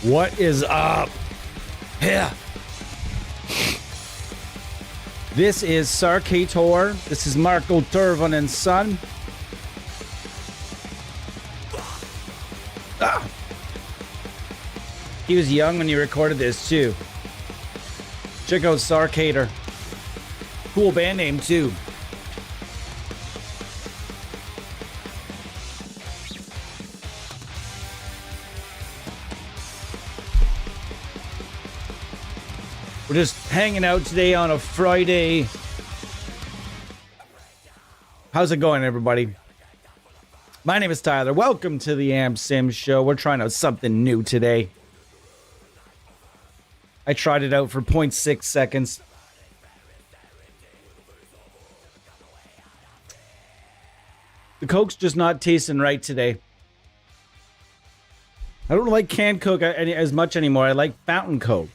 What is up? Yeah. This is Sarkator. This is Marco Turvan and Son. Ah. He was young when he recorded this too. Check out Sarkator. Cool band name too. We're just hanging out today on a Friday. How's it going, everybody? My name is Tyler. Welcome to the Am Sim Show. We're trying out something new today. I tried it out for 0.6 seconds. The Coke's just not tasting right today. I don't like canned Coke as much anymore. I like fountain Coke.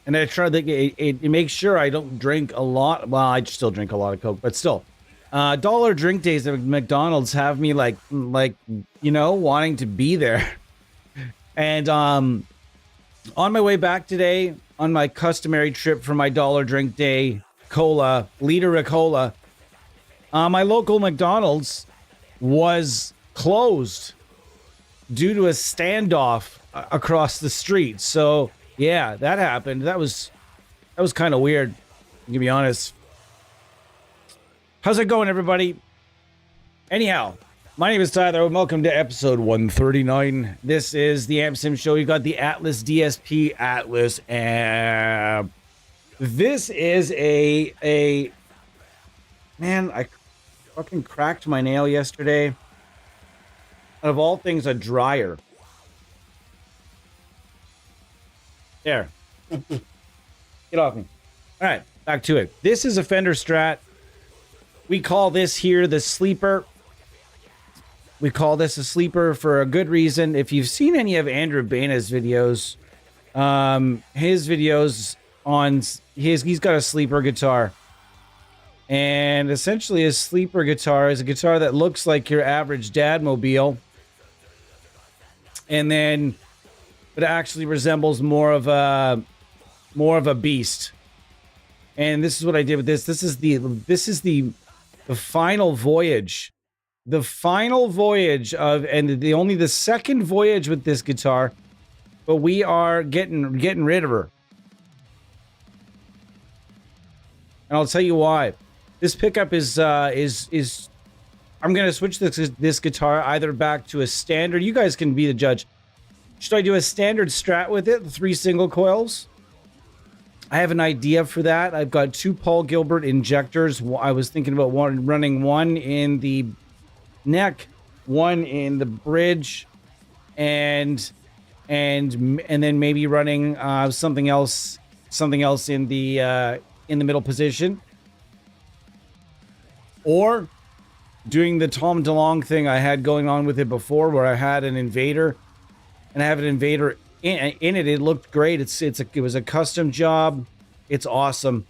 And I try to it makes sure I don't drink a lot. Well, I still drink a lot of Coke, but still. Dollar drink days at McDonald's have me like you know, wanting to be there. And on my way back today, on my customary trip for my dollar drink day, liter of cola, my local McDonald's was closed due to a standoff across the street. So yeah, that happened. That was kind of weird, to be honest. How's it going, everybody? Anyhow, my name is Tyler, and welcome to episode 139. This is the Am Sim Show. You got the Atlas DSP Atlas app. This is a man, I fucking cracked my nail yesterday. Out of all things, a dryer. There. Get off me. All right, back to it. This is a Fender Strat. We call this here the sleeper. We call this a sleeper for a good reason. If you've seen any of Andrew Baina's videos, his videos on he's got a sleeper guitar. And essentially a sleeper guitar is a guitar that looks like your average Dadmobile. And then it actually resembles more of a beast. And this is what I did with this. This is the final voyage. The final voyage of, and only the second voyage with this guitar, but we are getting rid of her. And I'll tell you why. This pickup is I'm gonna switch this guitar either back to a standard. You guys can be the judge. Should I do a standard Strat with it, 3 single coils? I have an idea for that. I've got 2 Paul Gilbert injectors. I was thinking about running one in the neck, one in the bridge, and then maybe running something else in the middle position, or doing the Tom DeLonge thing I had going on with it before, where I had an Invader. And I have an Invader in it. It looked great. It was a custom job. It's awesome.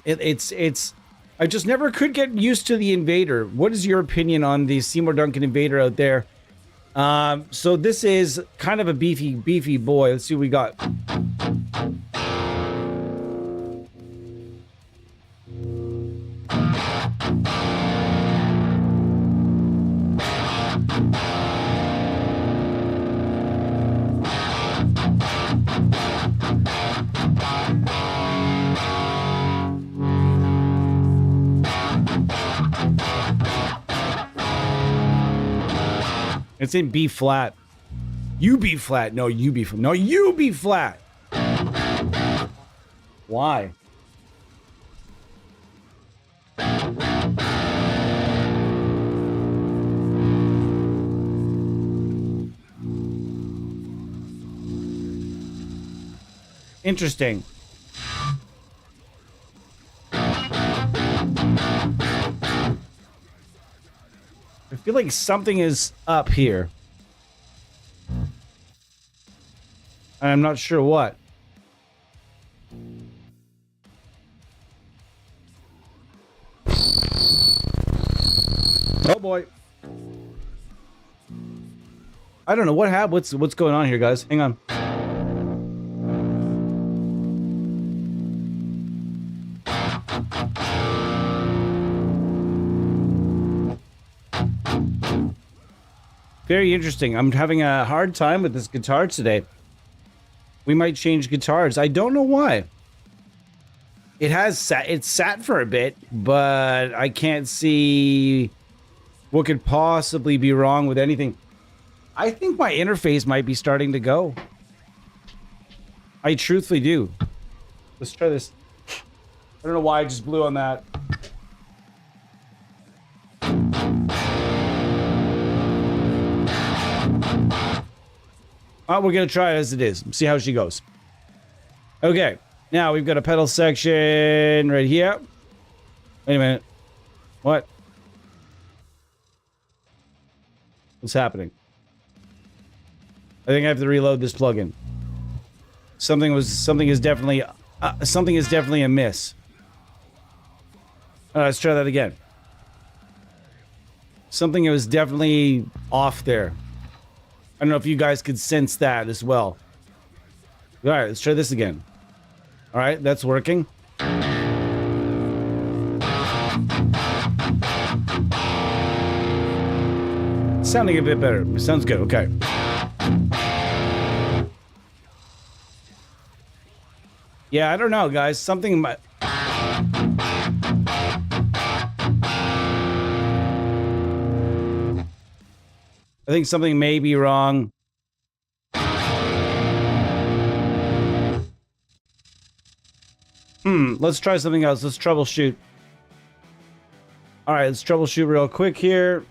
It's I just never could get used to the Invader. What is your opinion on the Seymour Duncan Invader out there? So this is kind of a beefy boy. Let's see what we got. It's in B flat. You B flat. No, you B flat. No, you B flat. Why? Interesting. I feel like something is up here. I'm not sure what. Oh boy. I don't know what happened. What's going on here, guys? Hang on. Very interesting. I'm having a hard time with this guitar today. We might change guitars. I don't know why. It's sat for a bit, but I can't see what could possibly be wrong with anything. I think my interface might be starting to go. I truthfully do. Let's try this. I don't know why I just blew on that. We're gonna try it as it is. See how she goes. Okay, now we've got a pedal section right here. Wait a minute. What? What's happening? I think I have to reload this plugin. Something is definitely amiss. Let's try that again. Something was definitely off there. I don't know if you guys could sense that as well. All right, let's try this again. All right, that's working. Sounding a bit better. Sounds good. Okay. Yeah, I don't know, guys. Something might... I think something may be wrong. Let's try something else. Let's troubleshoot. All right, let's troubleshoot real quick here.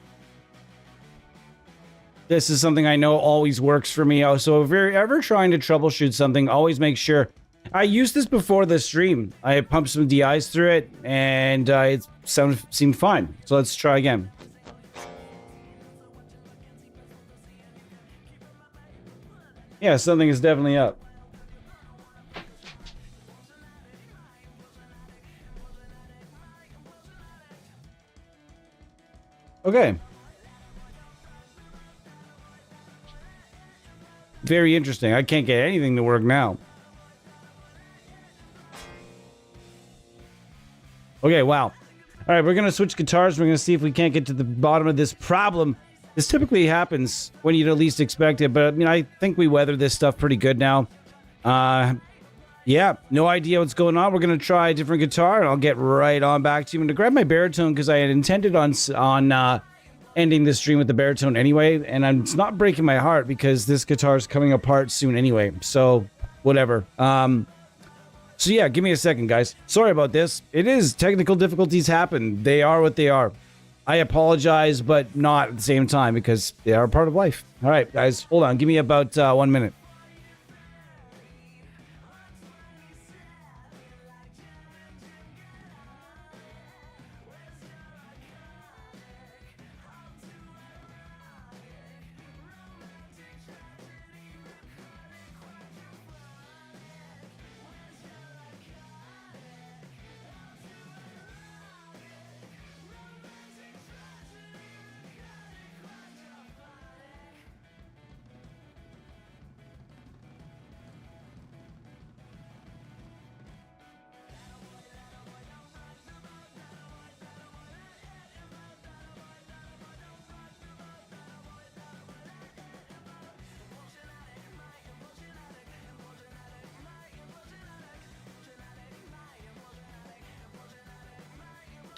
This is something I know always works for me. So if you're ever trying to troubleshoot something, always make sure... I used this before the stream. I pumped some DIs through it, and it seemed fine. So let's try again. Yeah, something is definitely up. Okay. Very interesting. I can't get anything to work now. Okay, wow. All right, we're going to switch guitars. We're going to see if we can't get to the bottom of this problem. This typically happens when you least expect it, but I mean, I think we weathered this stuff pretty good now. Yeah, no idea what's going on. We're going to try a different guitar, and I'll get right on back to you. I'm going to grab my baritone because I had intended on ending this stream with the baritone anyway, and it's not breaking my heart because this guitar is coming apart soon anyway, so whatever. So yeah, give me a second, guys. Sorry about this. It is technical difficulties happen. They are what they are. I apologize, but not at the same time because they are a part of life. All right, guys, hold on. Give me about 1 minute.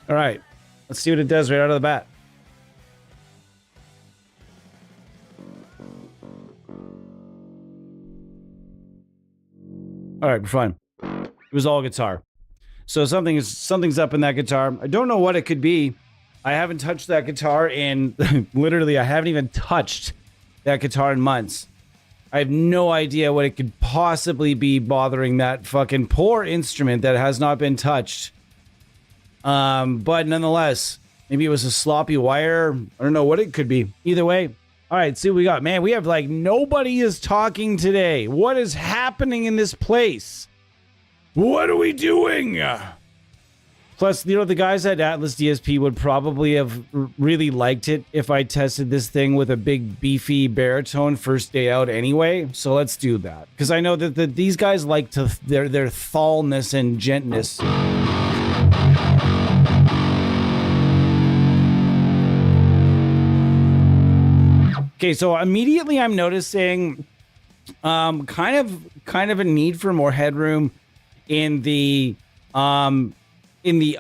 All right, let's see what it does right out of the bat. All right, we're fine. It was all guitar. So something's up in that guitar. I don't know what it could be. I haven't touched that guitar in literally. I haven't even touched that guitar in months. I have no idea what it could possibly be bothering that fucking poor instrument that has not been touched. But nonetheless, maybe it was a sloppy wire. I don't know what it could be. Either way. All right, see what we got. Man, we have like nobody is talking today. What is happening in this place? What are we doing? Plus, you know, the guys at Atlas DSP would probably have really liked it if I tested this thing with a big beefy baritone first day out anyway. So let's do that. Because I know that these guys like to their thalness and gentness. Okay, so immediately I'm noticing kind of a need for more headroom in the in the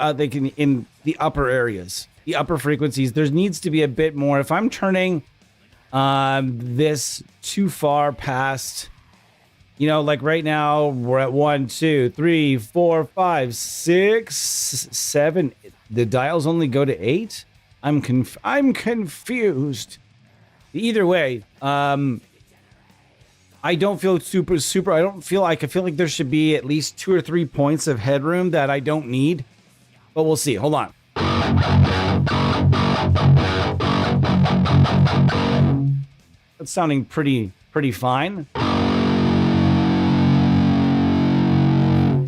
upper areas, the upper frequencies. There needs to be a bit more. If I'm turning this too far past, you know, like right now we're at 1, 2, 3, 4, 5, 6, 7. The dials only go to 8. I'm confused. Either way, I don't feel super. I feel like there should be at least 2 or 3 points of headroom that I don't need. But we'll see. Hold on. That's sounding pretty fine.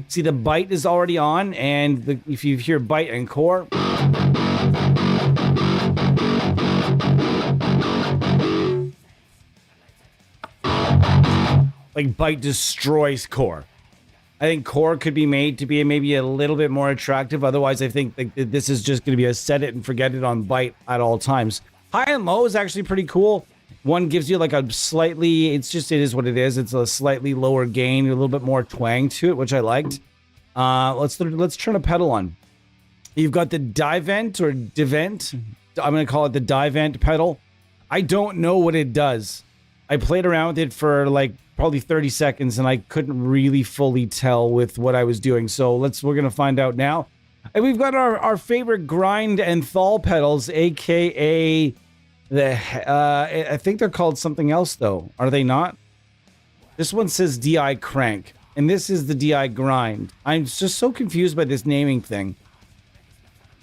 See, the bite is already on, and if you hear bite and core. Like bite destroys core. I think core could be made to be maybe a little bit more attractive. Otherwise, I think like this is just going to be a set it and forget it on bite at all times. High and low is actually pretty cool. One gives you like a slightly, it is what it is. It's a slightly lower gain, a little bit more twang to it, which I liked. Let's turn a pedal on. You've got the divent or divent. I'm going to call it the divent pedal. I don't know what it does. I played around with it for like probably 30 seconds and I couldn't really fully tell with what I was doing. So we're going to find out now. And we've got our favorite grind and thaw pedals, aka I think they're called something else though. Are they not? This one says DI crank and this is the DI grind. I'm just so confused by this naming thing.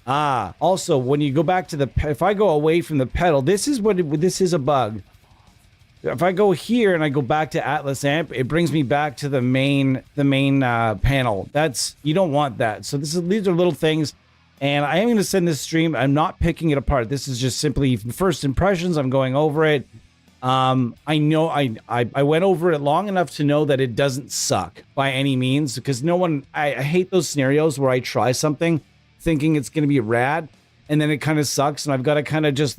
Also when you go back to if I go away from the pedal, this is a bug. If I go here and I go back to Atlas amp, it brings me back to the main panel. You don't want that. So these are little things, and I am going to send this stream. I'm not picking it apart. This is just simply first impressions. I'm going over it. I know I went over it long enough to know that it doesn't suck by any means, because I hate those scenarios where I try something thinking it's going to be rad, and then it kind of sucks, and I've got to kind of just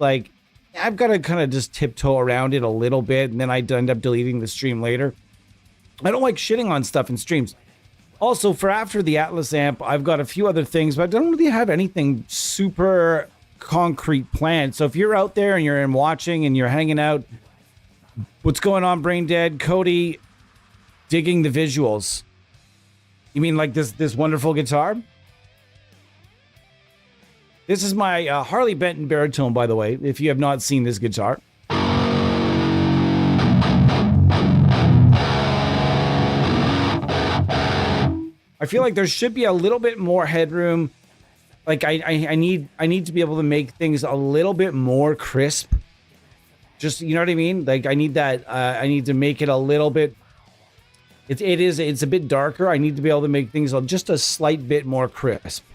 tiptoe around it a little bit, and then I end up deleting the stream later. I don't like shitting on stuff in streams. Also, for after the Atlas amp, I've got a few other things, but I don't really have anything super concrete planned. So if you're out there and you're watching and you're hanging out, what's going on, Brain Dead? Cody, digging the visuals. You mean like this wonderful guitar? This is my Harley Benton baritone, by the way, if you have not seen this guitar. I feel like there should be a little bit more headroom. Like I need to be able to make things a little bit more crisp. Just, you know what I mean? Like I need that. I need to make it a little bit. It's a bit darker. I need to be able to make things just a slight bit more crisp.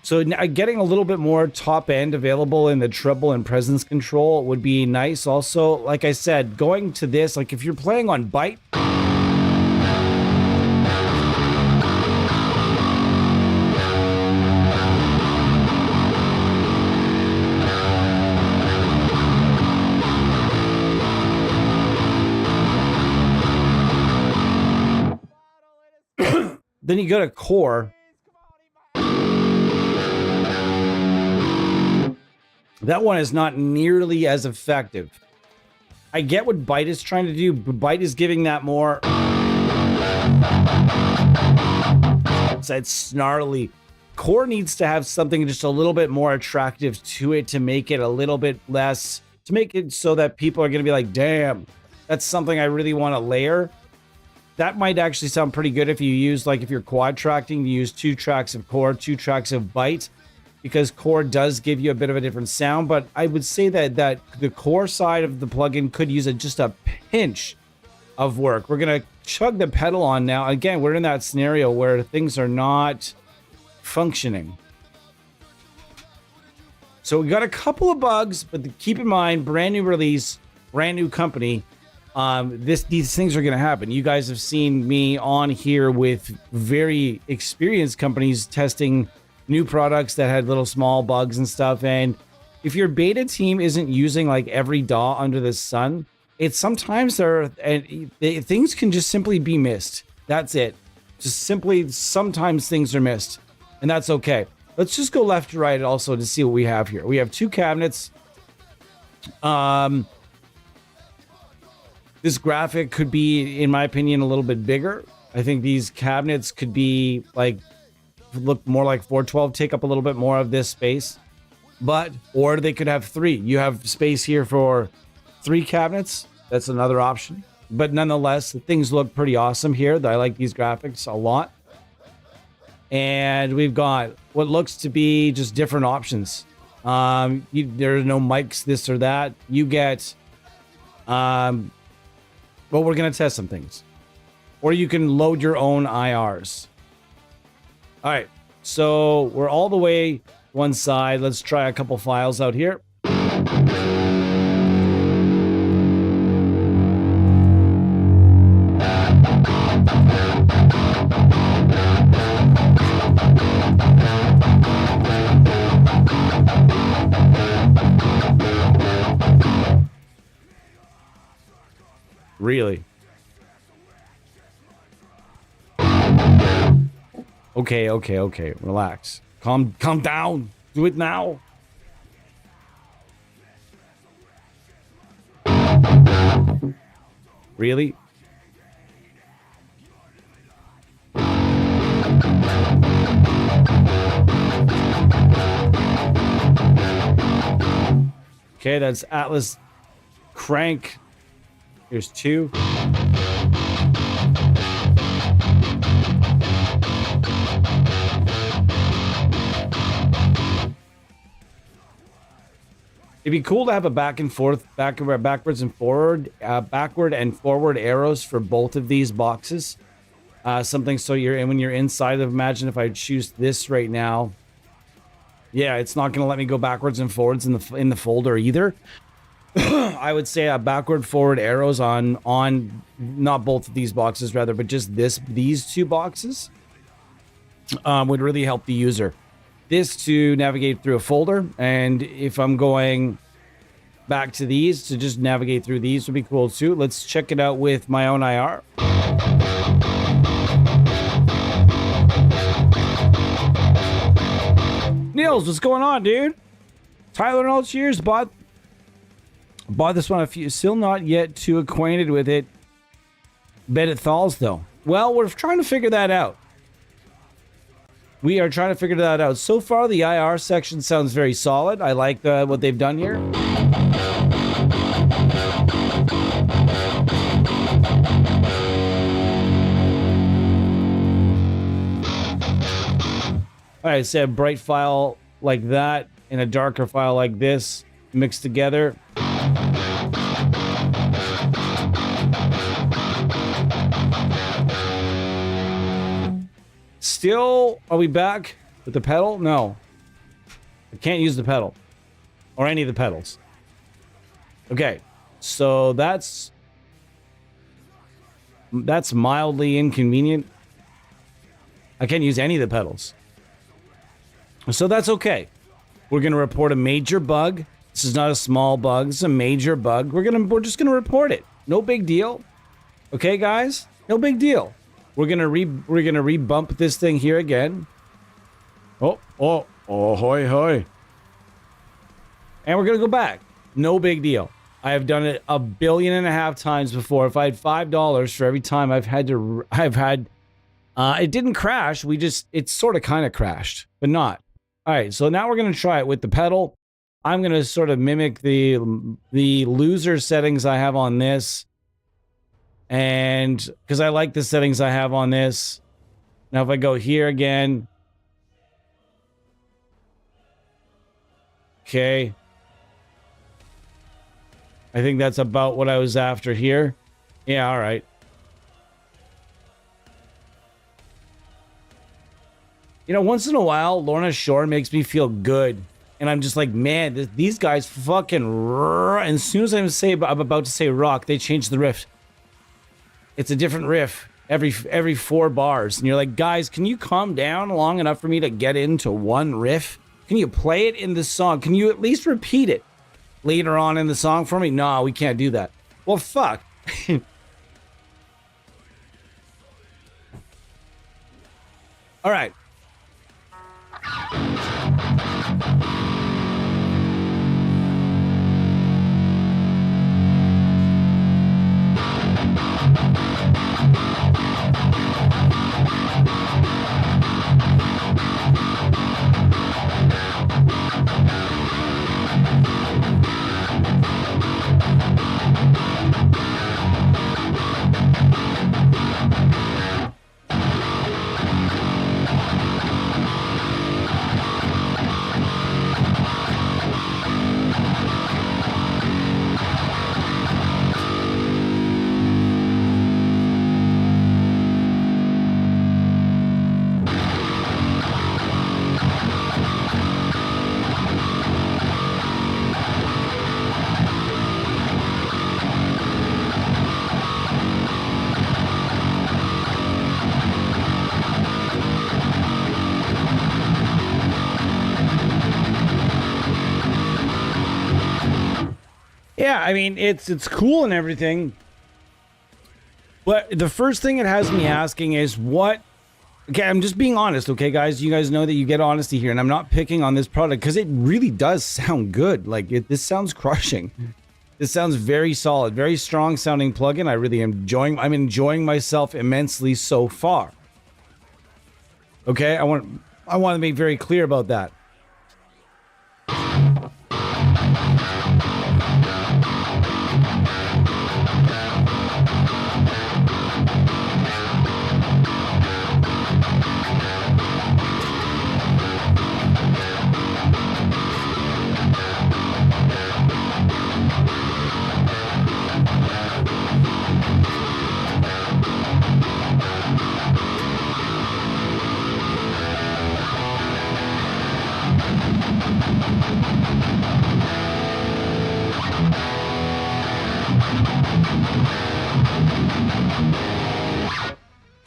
So getting a little bit more top end available in the treble and presence control would be nice. Also, like I said, going to this, like if you're playing on byte. Then you go to core. That one is not nearly as effective. I get what Byte is trying to do, but Byte is giving that more. It's snarly. Core needs to have something just a little bit more attractive to it to make it a little bit less, to make it so that people are going to be like, damn, that's something I really want to layer. That might actually sound pretty good if you use, like if you're quad tracking, you use 2 tracks of core, 2 tracks of Byte. Because core does give you a bit of a different sound, but I would say that the core side of the plugin could use just a pinch of work. We're gonna chug the pedal on now. Again, we're in that scenario where things are not functioning. So we got a couple of bugs, but keep in mind, brand new release, brand new company. These things are going to happen. You guys have seen me on here with very experienced companies testing new products that had little small bugs and stuff. And if your beta team isn't using like every DAW under the sun, it's sometimes things can just simply be missed. That's it. Just simply, sometimes things are missed, and that's okay. Let's just go left to right also to see what we have here. We have 2 cabinets. This graphic could be, in my opinion, a little bit bigger. I think these cabinets could be like, look more like 412, take up a little bit more of this space. Or they could have 3. You have space here for 3 cabinets. That's another option. But nonetheless, things look pretty awesome here. I like these graphics a lot. And we've got what looks to be just different options. There are no mics, this or that. You get, well, we're going to test some things. Or you can load your own IRs. All right, so we're all the way one side. Let's try a couple files out here. Really? Okay. Relax. Calm down. Do it now. Really? Okay, that's Atlas crank. Here's 2. It'd be cool to have a backwards and forward, backward and forward arrows for both of these boxes. Something so when you're inside of, imagine if I choose this right now. Yeah, it's not going to let me go backwards and forwards in the folder either. I would say backward forward arrows on not both of these boxes rather, but just these 2 boxes would really help the user. This to navigate through a folder, and if I'm going back to these to just navigate through these would be cool too. Let's check it out with my own IR. Niels, what's going on, dude? Tyler and all cheers. Bought this one a few, still not yet too acquainted with it. Bet it thaws though. Well, we're trying to figure that out. We are trying to figure that out. So far, the IR section sounds very solid. I like what they've done here. All right, say a bright file like that and a darker file like this mixed together. Still, are we back with the pedal? No. I can't use the pedal. Or any of the pedals. Okay. So that's mildly inconvenient. I can't use any of the pedals. So that's okay. We're going to report a major bug. This is not a small bug. This is a major bug. We're just going to report it. No big deal. Okay, guys? No big deal. We're gonna rebump this thing here again. Oh, hoy. And we're gonna go back. No big deal. I have done it 1.5 billion times before. If I had $5 for every time I've had, it didn't crash. It sort of kind of crashed, but not. All right, so now we're gonna try it with the pedal. I'm gonna sort of mimic the loser settings I have on this. And because I like the settings I have on this. Now, if I go here again. Okay. I think that's about what I was after here. Yeah, all right. You know, once in a while, Lorna Shore makes me feel good. And I'm just like, man, these guys fucking... And as soon as I'm about to say rock, they change the riff. It's a different riff every 4 bars. And you're like, guys, can you calm down long enough for me to get into one riff? Can you play it in the song? Can you at least repeat it later on in the song for me? No, we can't do that. Well, fuck. All right. Yeah, I mean, it's cool and everything. But the first thing it has me asking is what... Okay, I'm just being honest, okay, guys? You guys know that you get honesty here, and I'm not picking on this product because it really does sound good. Like, this sounds crushing. This sounds very solid, very strong sounding plugin. I really am enjoying myself immensely so far. Okay, I want to be very clear about that.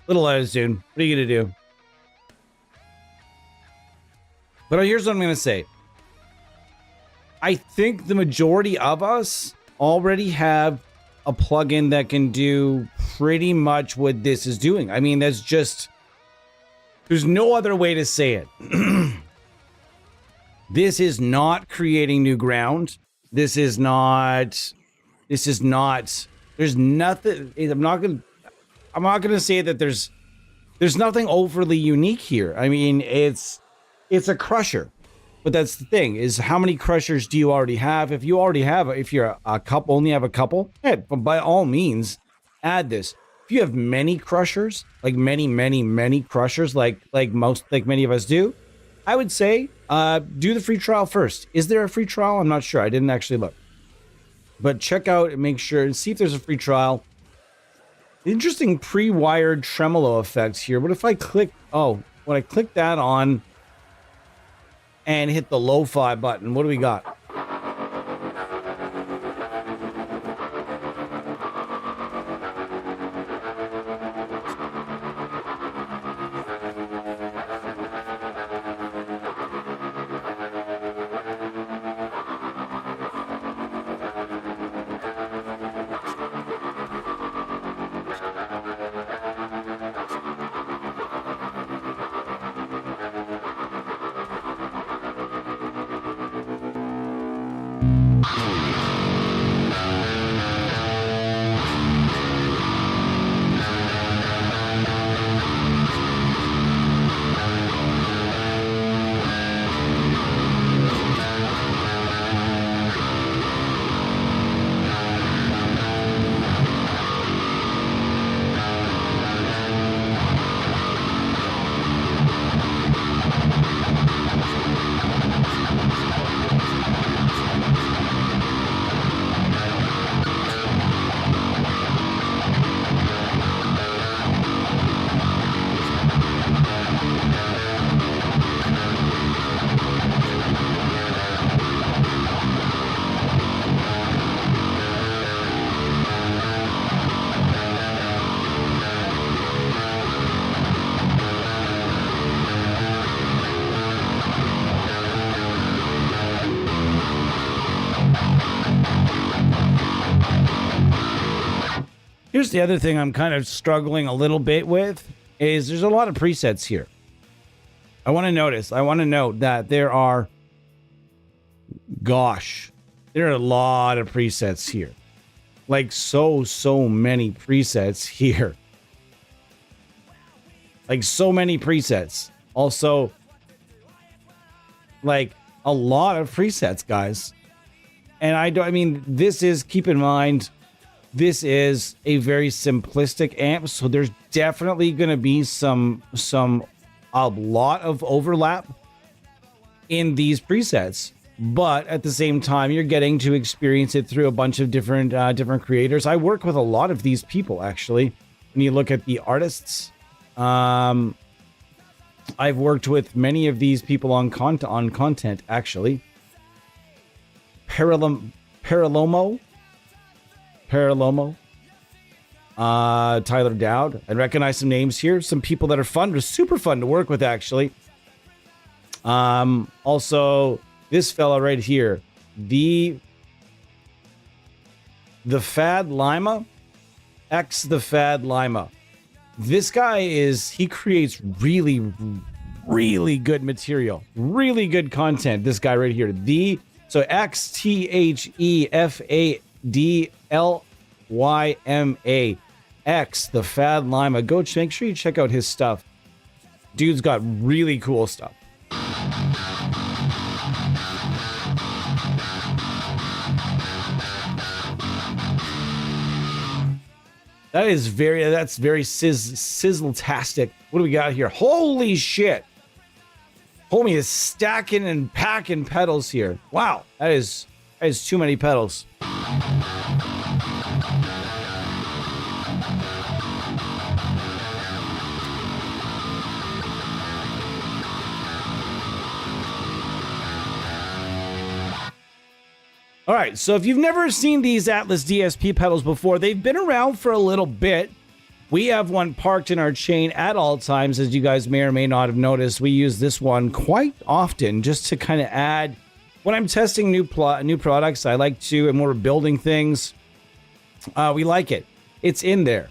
Little attitude. What are you gonna do? But here's what I'm gonna say. I think the majority of us already have a plugin that can do pretty much what this is doing. I mean, that's just... There's no other way to say it. This is not creating new ground. This is not... There's nothing... I'm not gonna say that there's nothing overly unique here. I mean, it's a crusher, but that's the thing, is how many crushers do you already have? If you already have, if you're a couple, only have a couple, yeah, by all means, add this. If you have many crushers, like many crushers, like many of us do, I would say do the free trial first. Is there a free trial? I'm not sure. I didn't actually look, but check out and make sure and see if there's a free trial. Interesting pre-wired tremolo effects here. What if I click... Oh, when I click that on and hit the lo-fi button, what do we got? Here's the other thing I'm kind of struggling a little bit with is there's a lot of presets here. I want to note that there are a lot of presets here. Like so many presets here. Like so many presets. Also, like a lot of presets, guys. And this is, keep in mind, this is a very simplistic amp, so there's definitely going to be a lot of overlap in these presets. But at the same time, you're getting to experience it through a bunch of different creators. I work with a lot of these people, actually. When you look at the artists, I've worked with many of these people on content, actually. Paralomo, Tyler Dowd. I recognize some names here. Some people that are super fun to work with, actually. Also, this fella right here, the Fad Lima, the Fad Lima. This guy he creates really, really good material, really good content. This guy right here, so XTHEFADLYMA, the Fad Lima. Make sure you check out his stuff. Dude's got really cool stuff. That's very sizzle-tastic. What do we got here? Holy shit. Homie is stacking and packing pedals here. Wow, that is too many pedals. All right, so if you've never seen these Atlas DSP pedals before, they've been around for a little bit. We have one parked in our chain at all times, as you guys may or may not have noticed. We use this one quite often just to kind of add. When I'm testing new products, I like to, and we're building things, we like it. It's in there.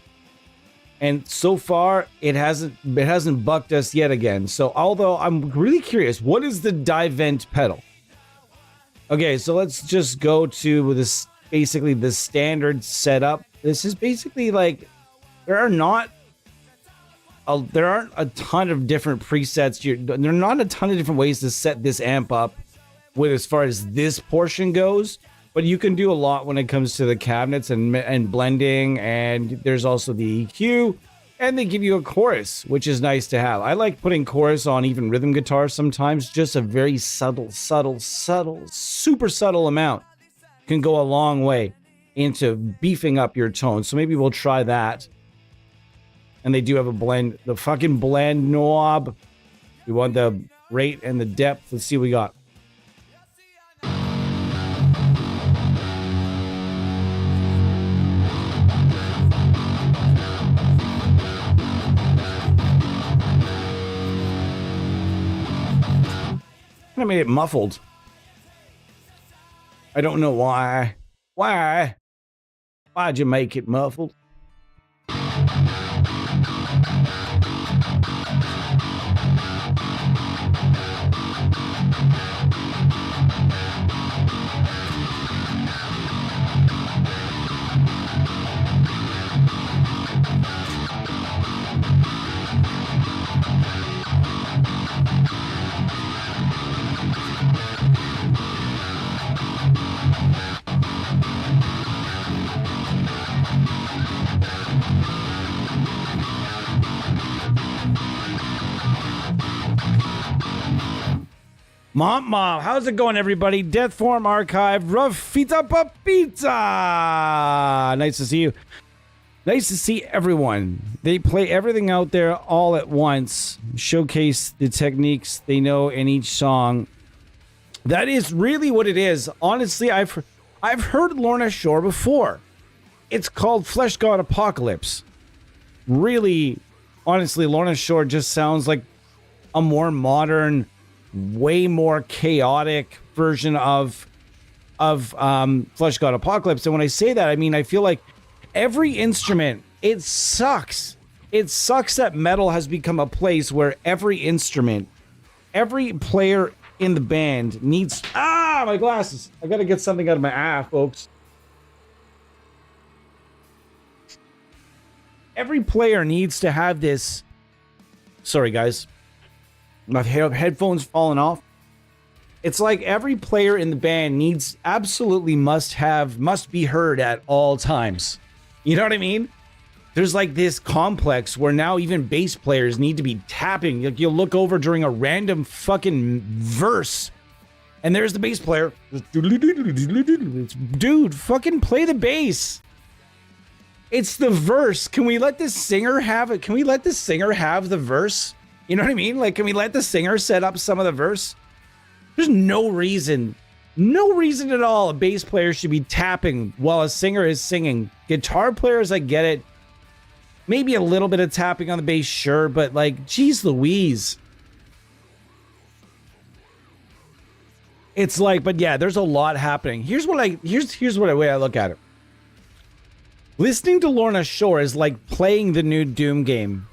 And so far, it hasn't bucked us yet again. So although I'm really curious, what is the Divent pedal? Okay, so let's just go to this, basically the standard setup. This is basically like, there aren't a ton of different presets. There are not a ton of different ways to set this amp up with as far as this portion goes, but you can do a lot when it comes to the cabinets and blending, and there's also the EQ, and they give you a chorus, which is nice to have. I like putting chorus on even rhythm guitar sometimes. Just a very subtle, super subtle amount can go a long way into beefing up your tone. So maybe we'll try that. And they do have a blend, the fucking blend knob. We want the rate and the depth. Let's see what we got. I made it muffled. I don't know why. Why'd you make it muffled? Mom, how's it going, everybody? Death Form Archive, Rafita Pizza. Nice to see you. Nice to see everyone. They play everything out there all at once, showcase the techniques they know in each song. That is really what it is. Honestly, I've heard Lorna Shore before. It's called Flesh God Apocalypse. Really, honestly, Lorna Shore just sounds like a more modern, way more chaotic version of Flesh God Apocalypse. And when I say that, I mean, I feel like every instrument, it sucks. It sucks that metal has become a place where every instrument, every player in the band needs... Ah, my glasses. I gotta get something out of my eye, folks. Every player needs to have this... Sorry, guys. My headphones falling off. It's like every player in the band needs... Absolutely must be heard at all times. You know what I mean? There's like this complex where now even bass players need to be tapping. Like you'll look over during a random fucking verse, and there's the bass player. Dude, fucking play the bass. It's the verse. Can we let this singer have it? Can we let the singer have the verse? You know what I mean? Like, can we let the singer set up some of the verse? There's no reason at all a bass player should be tapping while a singer is singing. Guitar players, I get it. Maybe a little bit of tapping on the bass, sure, but like, geez Louise. It's like, but yeah, there's a lot happening. Here's the way I look at it. Listening to Lorna Shore is like playing the new Doom game.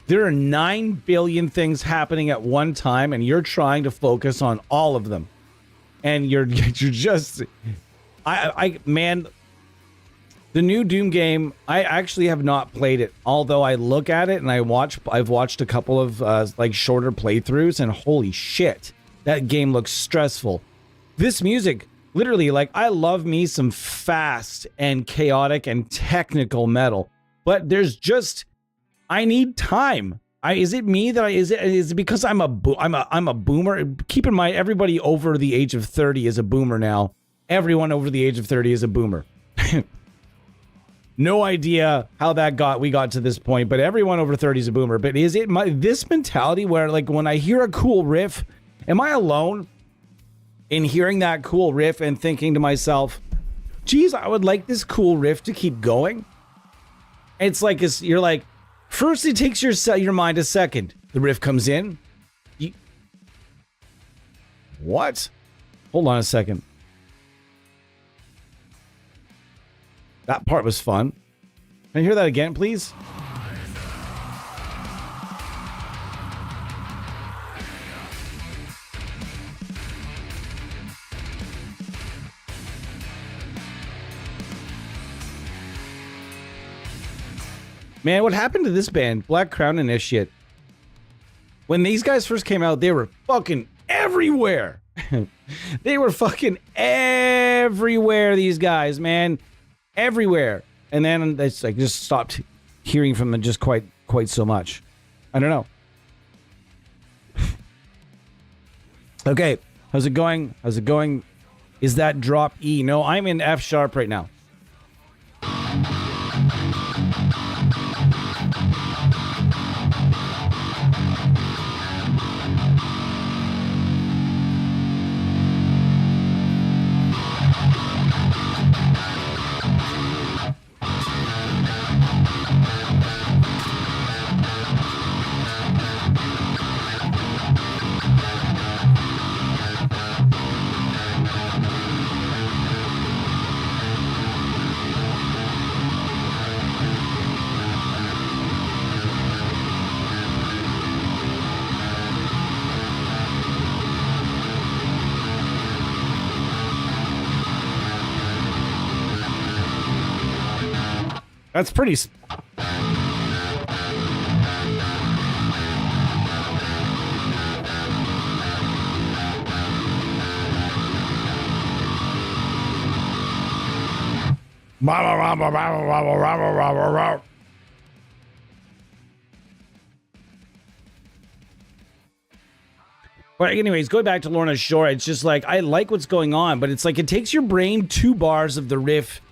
There are 9 billion things happening at one time, and you're trying to focus on all of them. And you're just... Man... The new Doom game, I actually have not played it, although I look at it and I've watched a couple of like shorter playthroughs, and holy shit, that game looks stressful. This music, literally, like, I love me some fast and chaotic and technical metal, but there's just, I need time. Is it me that is it because I'm a boomer? Keep in mind, everybody over the age of 30 is a boomer now. Everyone over the age of 30 is a boomer. No idea how we got to this point, but everyone over 30 is a boomer. But is it this mentality where, like, when I hear a cool riff, am I alone in hearing that cool riff and thinking to myself, geez, I would like this cool riff to keep going? It's like, you're like, first it takes your mind a second. The riff comes in. What? Hold on a second. That part was fun. Can I hear that again, please? Man, what happened to this band, Black Crown Initiate? When these guys first came out, they were fucking everywhere. They were fucking everywhere, these guys, man. Everywhere. And then I just stopped hearing from them just quite so much. I don't know. Okay, how's it going? Is that drop E? No, I'm in F sharp right now. That's pretty... But anyways, going back to Lorna Shore, it's just like, I like what's going on, but it's like it takes your brain 2 bars of the riff.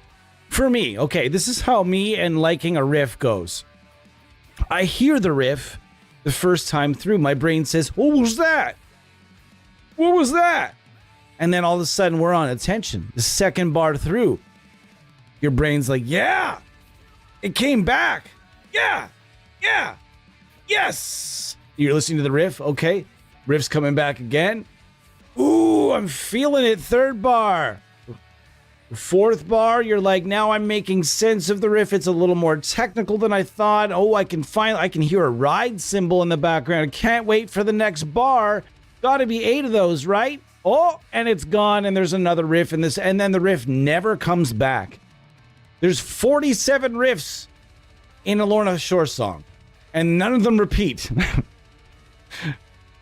For me, okay, this is how me and liking a riff goes. I hear the riff the first time through. My brain says, what was that? What was that? And then all of a sudden we're on attention. The second bar through, your brain's like, yeah, it came back. Yeah, yes. You're listening to the riff, okay. Riff's coming back again. Ooh, I'm feeling it, third bar. Fourth bar, you're like, now I'm making sense of the riff. It's a little more technical than I thought. Oh, I can hear a ride cymbal in the background. Can't wait for the next bar. Gotta be 8 of those, right? Oh, and it's gone, and there's another riff in this, and then the riff never comes back. There's 47 riffs in a Lorna Shore song, and none of them repeat.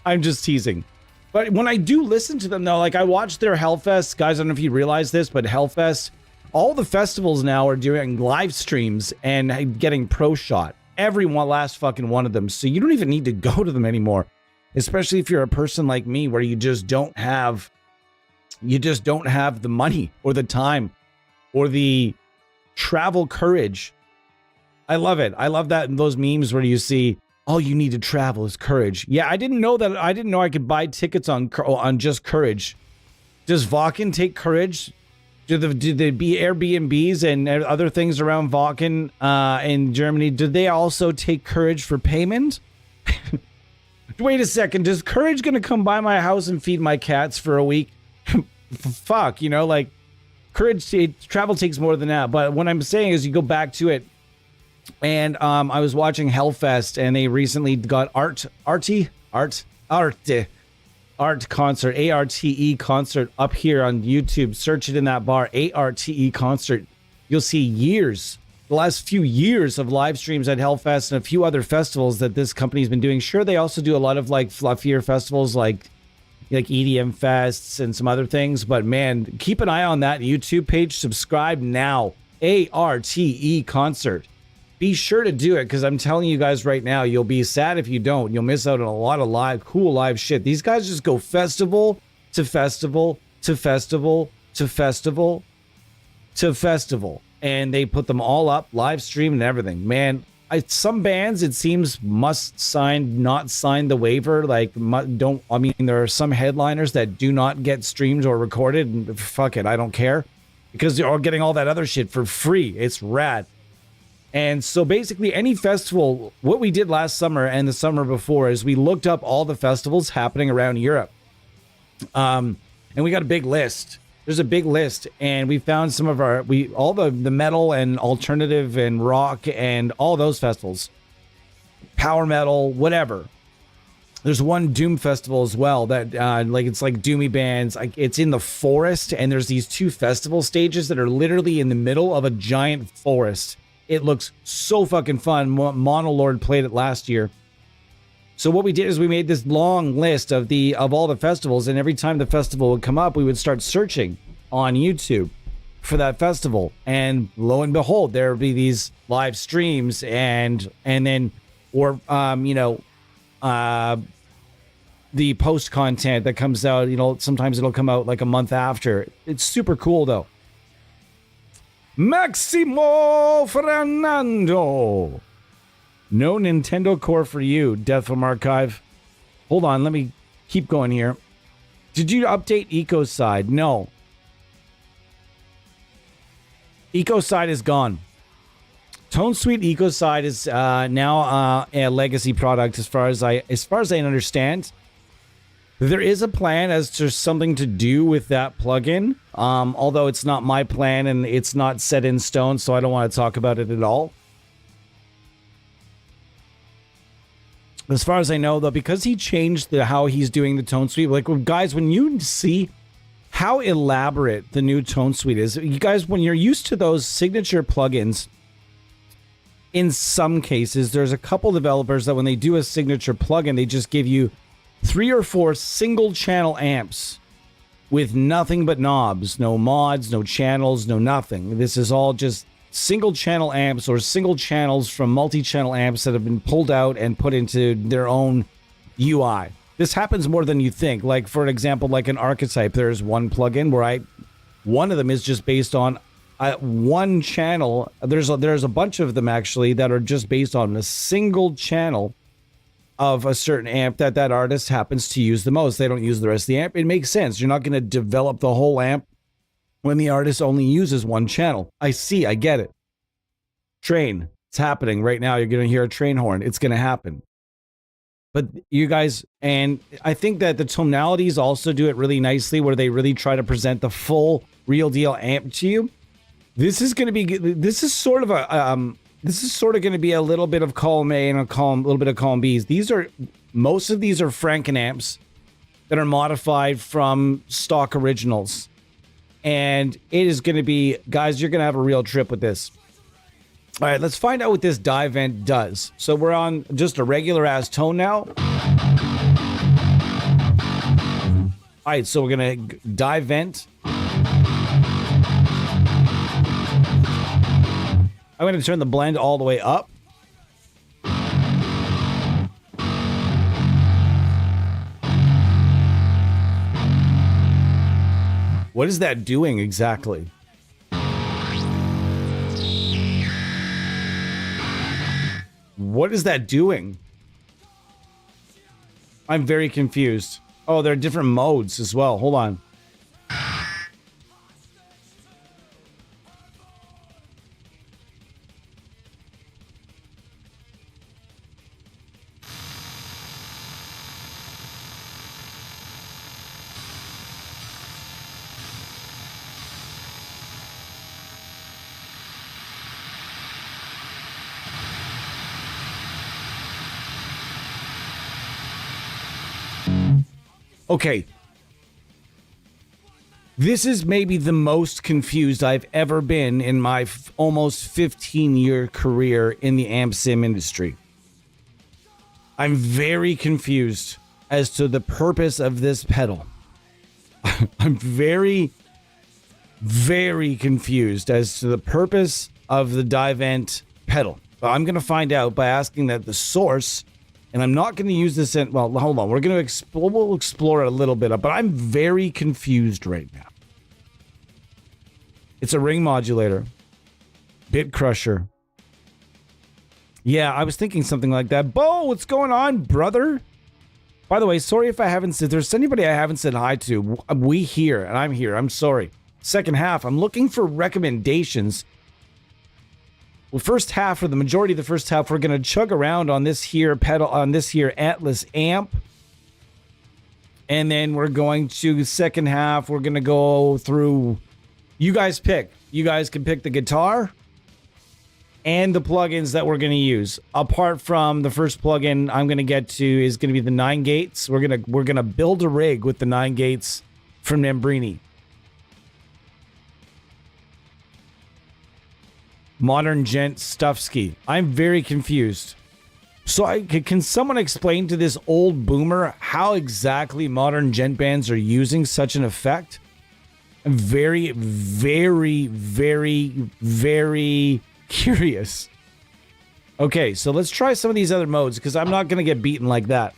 I'm just teasing. But when I do listen to them, though, like I watched their Hellfest, guys, I don't know if you realize this, but Hellfest, all the festivals now are doing live streams and getting pro shot. Every last fucking one of them. So you don't even need to go to them anymore. Especially if you're a person like me where you just don't have the money or the time or the travel courage. I love it. I love that in those memes where you see, all you need to travel is courage. Yeah, I didn't know I could buy tickets on just courage. Does Wacken take courage? Do they be Airbnbs and other things around Wacken in Germany? Do they also take courage for payment? Wait a second. Does courage gonna come by my house and feed my cats for a week? Fuck, like courage. Travel takes more than that. But what I'm saying is, you go back to it. And I was watching Hellfest, and they recently got art concert, ARTE concert up here on YouTube. Search it in that bar, ARTE concert. You'll see the last few years of live streams at Hellfest and a few other festivals that this company's been doing. Sure, they also do a lot of like fluffier festivals like EDM fests and some other things. But man, keep an eye on that YouTube page. Subscribe now, ARTE concert. Be sure to do it, because I'm telling you guys right now, you'll be sad if you don't. You'll miss out on a lot of cool live shit. These guys just go festival to festival to festival to festival to festival, and they put them all up, live stream and everything. Man, some bands, it seems, must not sign the waiver. There are some headliners that do not get streamed or recorded, and fuck it, I don't care, because they're all getting all that other shit for free. It's rad. And so basically any festival, what we did last summer and the summer before is we looked up all the festivals happening around Europe. And we got a big list. There's a big list, and we found some of all the metal and alternative and rock and all those festivals. Power metal, whatever. There's one Doom festival as well that it's like doomy bands. It's in the forest, and there's these 2 festival stages that are literally in the middle of a giant forest. It looks so fucking fun. Monolord played it last year. So what we did is we made this long list of all the festivals, and every time the festival would come up, we would start searching on YouTube for that festival. And lo and behold, there would be these live streams and then the post content that comes out, sometimes it'll come out like a month after. It's super cool though. Maximo Fernando. No Nintendo Core for you, Death from Archive. Hold on, let me keep going here. Did you update Ecoside? No. Ecoside is gone. Tone Suite Ecoside is now a legacy product as far as I understand. There is a plan as to something to do with that plugin, although it's not my plan and it's not set in stone, so I don't want to talk about it at all. As far as I know, though, because he changed how he's doing the Tone Suite, guys, when you see how elaborate the new Tone Suite is, you guys, when you're used to those signature plugins, in some cases, there's a couple developers that when they do a signature plugin, they just give you 3 or 4 single channel amps with nothing but knobs, no mods, no channels, no nothing. This is all just single channel amps or single channels from multi-channel amps that have been pulled out and put into their own UI. This happens more than you think. Like, for example, like an Archetype, there's one plugin where one of them is just based on one channel. There's a bunch of them actually that are just based on a single channel of a certain amp that artist happens to use the most. They don't use the rest of the amp. It makes sense. You're not going to develop the whole amp when the artist only uses one channel. I get it. Train. It's happening right now. You're going to hear a train horn. It's going to happen. But you guys, and I think that the tonalities also do it really nicely, where they really try to present the full real deal amp to you. This is going to be, this is sort of a, this is sort of going to be a little bit of column A and a little bit of column B's. Most of these are Franken amps that are modified from stock originals. And it is going to be, guys, you're going to have a real trip with this. All right, let's find out what this die vent does. So we're on just a regular ass tone now. All right, so we're going to die vent. I'm going to turn the blend all the way up. What is that doing exactly? What is that doing? I'm very confused. Oh, there are different modes as well. Hold on. Okay. This is maybe the most confused I've ever been in my almost 15-year career in the amp sim industry. I'm very confused as to the purpose of this pedal. I'm very, very confused as to the purpose of the die vent pedal. But I'm going to find out by asking that the source. And I'm not going to use this in, well, hold on. We're going to explore, we'll explore it a little bit, but I'm very confused right now. It's a ring modulator. Bit crusher. Yeah, I was thinking something like that. Bo, what's going on, brother? By the way, sorry if I haven't said, there's anybody I haven't said hi to. We here, and I'm here. I'm sorry. Second half, I'm looking for recommendations. Well, first half, or the majority of the first half, we're going to chug around on this here pedal, on this here Atlas amp. And then we're going to second half, we're going to go through, you guys pick. You guys can pick the guitar and the plugins that we're going to use. Apart from the first plugin I'm going to get to is going to be the 9 gates. We're going to build a rig with the 9 gates from Nembrini. Modern Gent Stuffski. I'm very confused. So can someone explain to this old boomer how exactly modern gent bands are using such an effect? I'm very, very, very, very curious. Okay, so let's try some of these other modes because I'm not going to get beaten like that.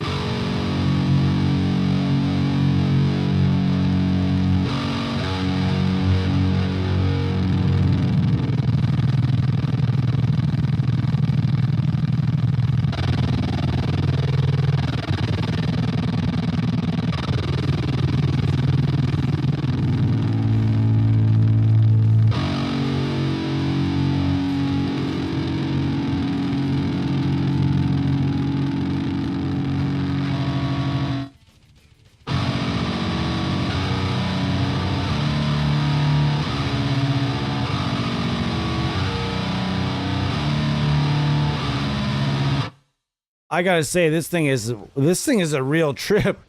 I gotta say, this thing is a real trip.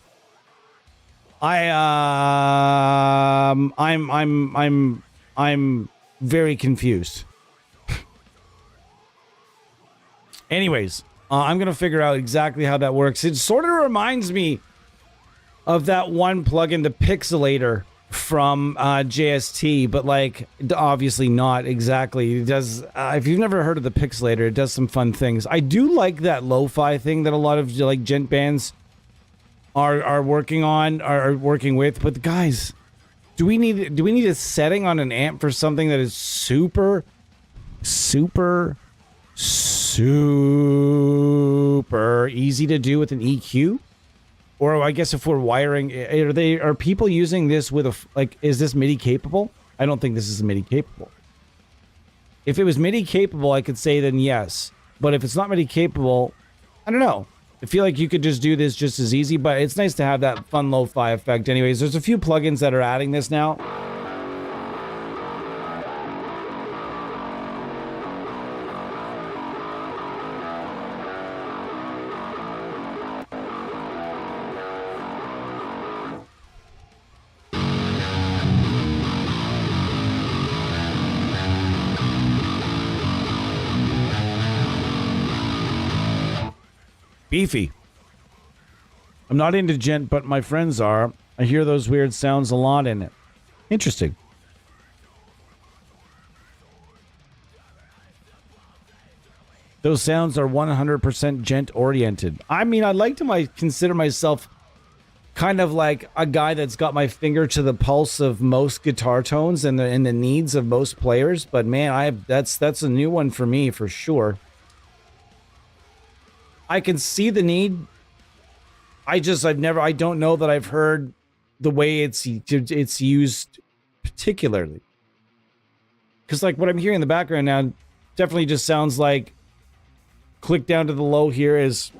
I'm very confused. Anyways, I'm gonna figure out exactly how that works. It sort of reminds me of that one plugin, the Pixelator from JST, but like obviously not exactly. It does. If you've never heard of the Pixelator, it does some fun things. I do like that lo-fi thing that a lot of like gent bands are working on, are working with. But guys, do we need a setting on an amp for something that is super easy to do with an EQ? Or I guess if we're wiring, are people using this with is this MIDI capable? I don't think this is MIDI capable. If it was MIDI capable, I could say then yes. But if it's not MIDI capable, I don't know. I feel like you could just do this just as easy, but it's nice to have that fun lo-fi effect. Anyways, there's a few plugins that are adding this now. Beefy. I'm not into gent, but my friends are. I hear those weird sounds a lot in it. Interesting. Those sounds are 100% gent oriented. I mean, I like to consider myself kind of like a guy that's got my finger to the pulse of most guitar tones and the needs of most players. But man, that's a new one for me for sure. I can see the need. I don't know that I've heard the way it's used particularly. Because like what I'm hearing in the background now definitely just sounds like, click down to the low here is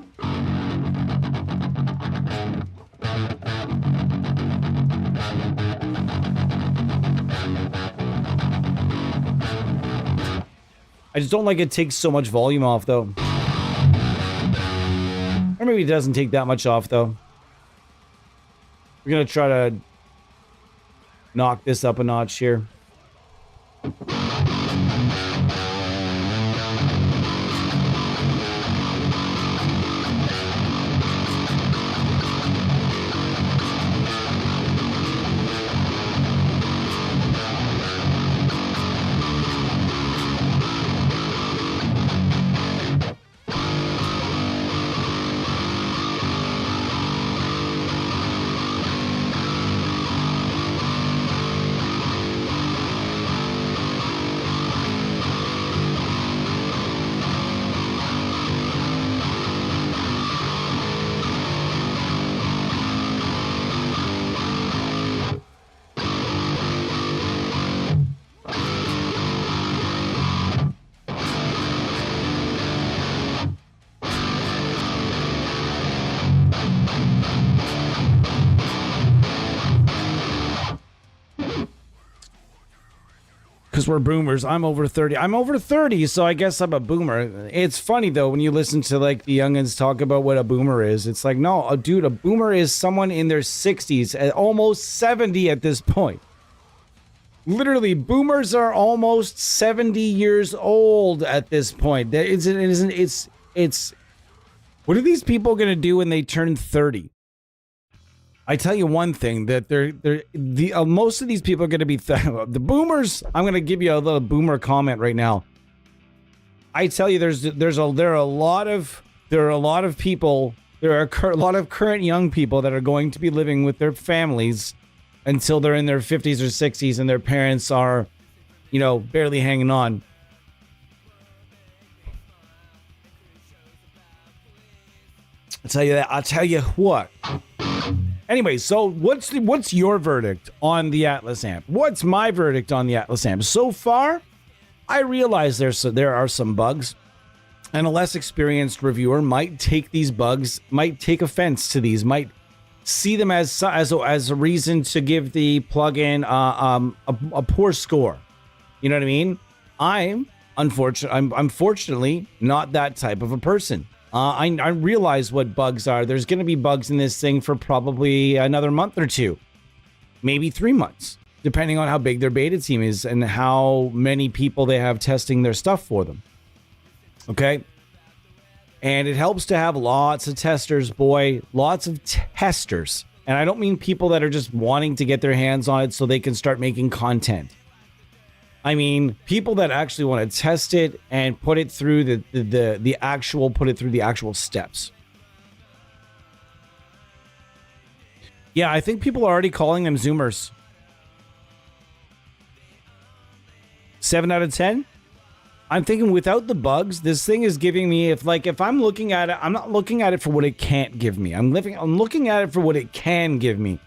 I just don't like it takes so much volume off though. Or maybe it doesn't take that much off though. We're gonna try to knock this up a notch here. Because we're boomers. I'm over 30. I'm over 30, so I guess I'm a boomer. It's funny, though, when you listen to, like, the youngins talk about what a boomer is. It's like, no, dude, a boomer is someone in their 60s, almost 70 at this point. Literally, boomers are almost 70 years old at this point. It's what are these people going to do when they turn 30? I tell you one thing, that most of these people are going to be the boomers. I'm going to give you a little boomer comment right now. I tell you, there are a lot of people. There are a lot of current young people that are going to be living with their families until they're in their 50s or 60s, and their parents are, barely hanging on. I'll tell you that. I'll tell you what. Anyway, so what's your verdict on the Atlas amp? What's my verdict on the Atlas amp? So far, I realize there are some bugs, and a less experienced reviewer might take these bugs, might take offense to these, might see them as a reason to give the plugin a poor score. You know what I mean? I'm fortunately not that type of a person. I realize what bugs are. There's going to be bugs in this thing for probably another month or two, maybe 3 months, depending on how big their beta team is and how many people they have testing their stuff for them. Okay? And it helps to have lots of testers, boy, lots of testers. And I don't mean people that are just wanting to get their hands on it so they can start making content. I mean, people that actually want to test it and put it through the actual steps. Yeah, I think people are already calling them Zoomers. 7 out of 10? I'm thinking without the bugs, this thing is giving me, if I'm looking at it, I'm not looking at it for what it can't give me. I'm looking at it for what it can give me.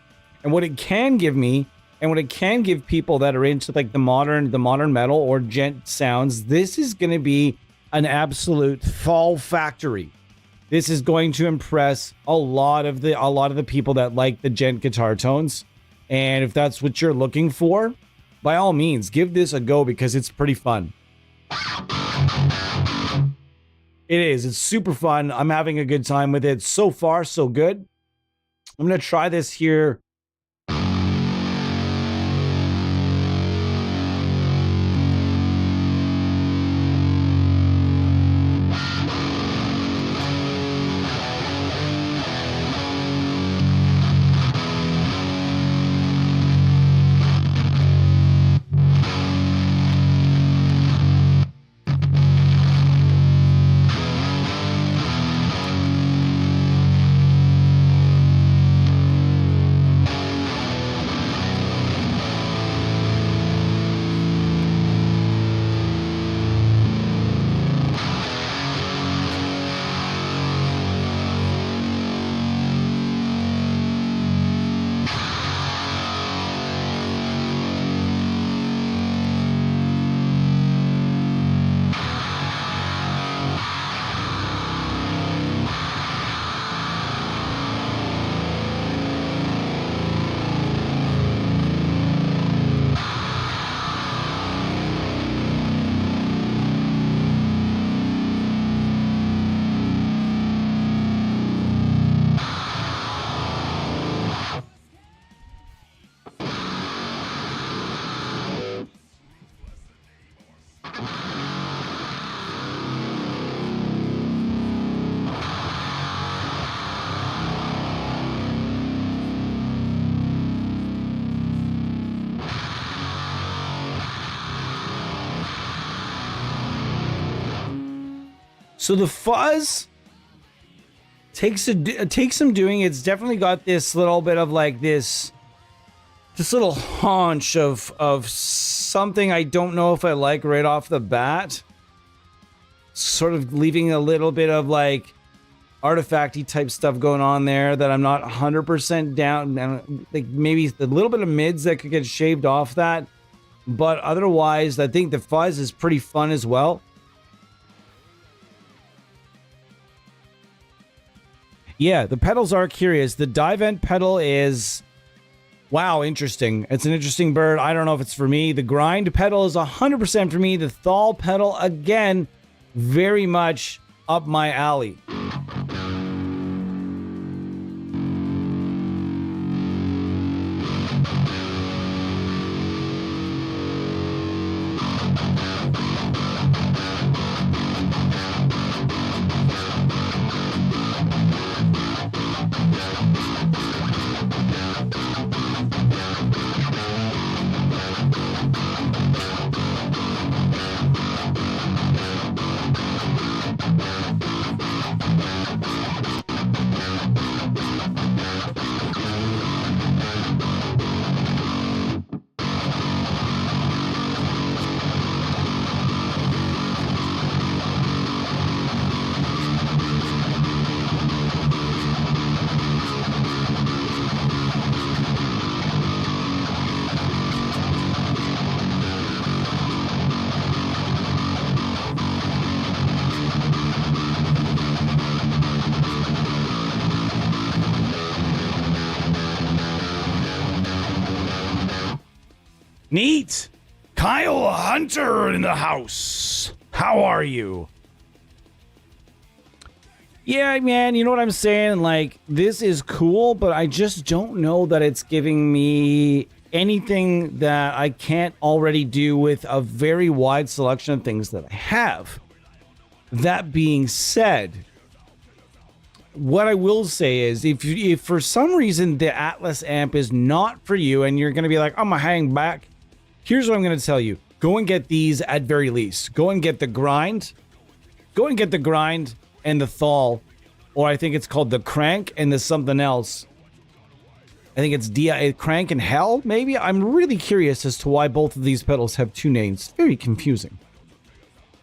And what it can give me, and what it can give people that are into like the modern metal or gent sounds, this is going to be an absolute fall factory. This is going to impress a lot of the people that like the gent guitar tones. And if that's what you're looking for, by all means, give this a go because it's pretty fun. It is. It's super fun. I'm having a good time with it. So far, so good. I'm going to try this here. So the fuzz takes some doing. It's definitely got this little bit of like this little haunch of something I don't know if I like right off the bat. Sort of leaving a little bit of like artifacty type stuff going on there that I'm not 100% down. And like maybe a little bit of mids that could get shaved off that. But otherwise, I think the fuzz is pretty fun as well. Yeah, the pedals are curious. The Divent pedal is, wow, interesting. It's an interesting bird. I don't know if it's for me. The Grind pedal is 100% for me. The Thal pedal, again, very much up my alley. Neat. Kyle Hunter in the house. How are you? Yeah, man, you know what I'm saying? Like, this is cool, but I just don't know that it's giving me anything that I can't already do with a very wide selection of things that I have. That being said, what I will say is if for some reason the Atlas amp is not for you and you're going to be like, I'm going to hang back, here's what I'm going to tell you. Go and get these at very least. Go and get the Grind. Go and get the Grind and the Thal. Or I think it's called the Crank and there's something else. I think it's Crank and Hell, maybe? I'm really curious as to why both of these pedals have two names. Very confusing.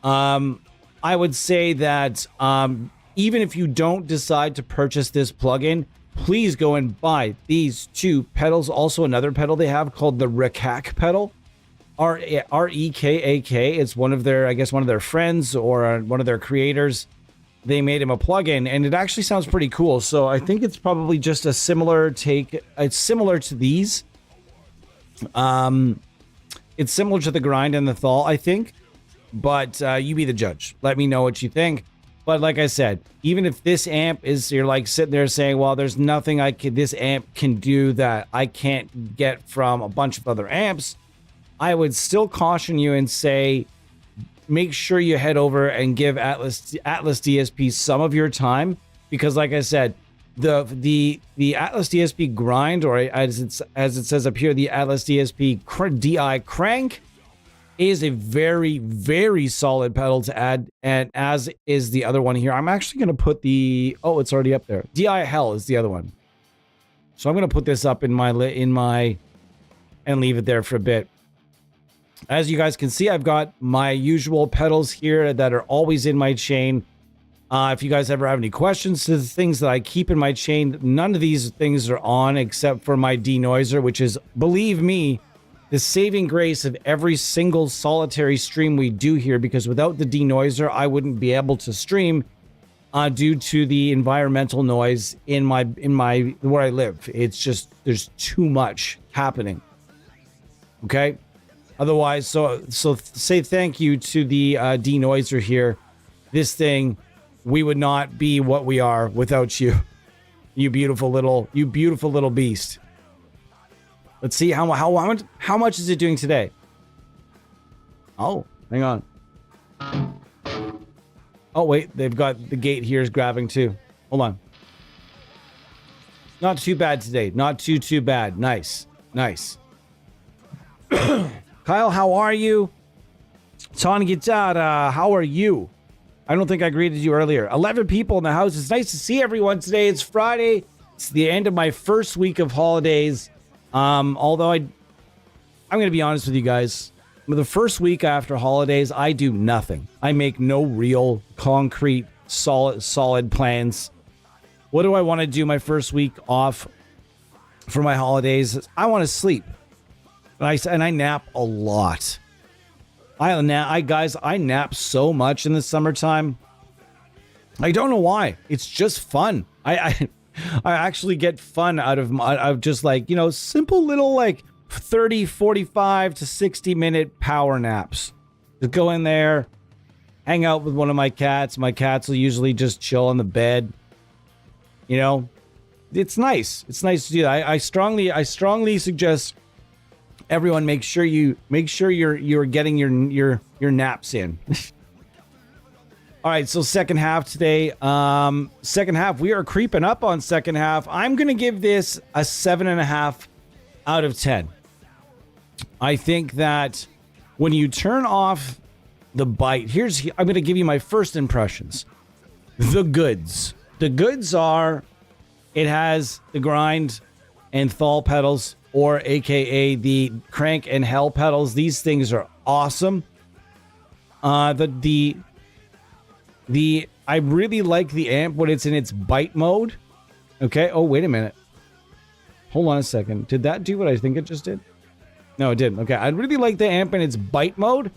I would say that even if you don't decide to purchase this plugin, please go and buy these two pedals. Also, another pedal they have called the Rekak pedal. R-E-K-A-K. It's one of their, I guess, one of their friends or one of their creators. They made him a plugin, and it actually sounds pretty cool. So I think it's probably just a similar take. It's similar to these. It's similar to the Grind and the Thal, I think. But you be the judge. Let me know what you think. But like I said, even if this amp is, you're like sitting there saying, well, there's nothing this amp can do that I can't get from a bunch of other amps, I would still caution you and say, make sure you head over and give Atlas DSP some of your time, because like I said, the Atlas DSP Grind, or as it says up here, the Atlas DSP DI Crank, is a very, very solid pedal to add, and as is the other one here. I'm actually going to put the, oh, it's already up there. DI Hell is the other one. So I'm going to put this up in my, and leave it there for a bit. As you guys can see, I've got my usual pedals here that are always in my chain. If you guys ever have any questions to the things that I keep in my chain, none of these things are on except for my denoiser, which is, believe me, the saving grace of every single solitary stream we do here, because without the denoiser, I wouldn't be able to stream due to the environmental noise in my where I live. It's just, there's too much happening. Okay? Otherwise, so say thank you to the denoiser here. This thing, we would not be what we are without you. You beautiful little beast. Let's see how much is it doing today? Oh, hang on. Oh wait, they've got the gate here is grabbing too. Hold on. Not too bad today. Not too bad. Nice. Kyle, how are you? Tony Guitar, how are you? I don't think I greeted you earlier. 11 people in the house. It's nice to see everyone today. It's Friday. It's the end of my first week of holidays. Although I'm going to be honest with you guys. The first week after holidays, I do nothing. I make no real, concrete, solid plans. What do I want to do my first week off for my holidays? I want to sleep. And I nap a lot. I nap so much in the summertime. I don't know why. It's just fun. I actually get fun out of just like, simple little like 30, 45 to 60 minute power naps. Just go in there, hang out with one of my cats. My cats will usually just chill on the bed. It's nice. It's nice to do that. I strongly suggest everyone make sure you're getting your naps in. All right, so second half today. Second half, we are creeping up on second half. I'm gonna give this a 7.5 out of 10. I think that when you turn off the bite, I'm gonna give you my first impressions. The goods. The goods are, it has the grind and thaw pedals, or aka the crank and hell pedals. These things are awesome. I really like the amp when it's in its bite mode. Okay. Oh, wait a minute. Hold on a second. Did that do what I think it just did? No, it didn't. Okay. I really like the amp in its bite mode.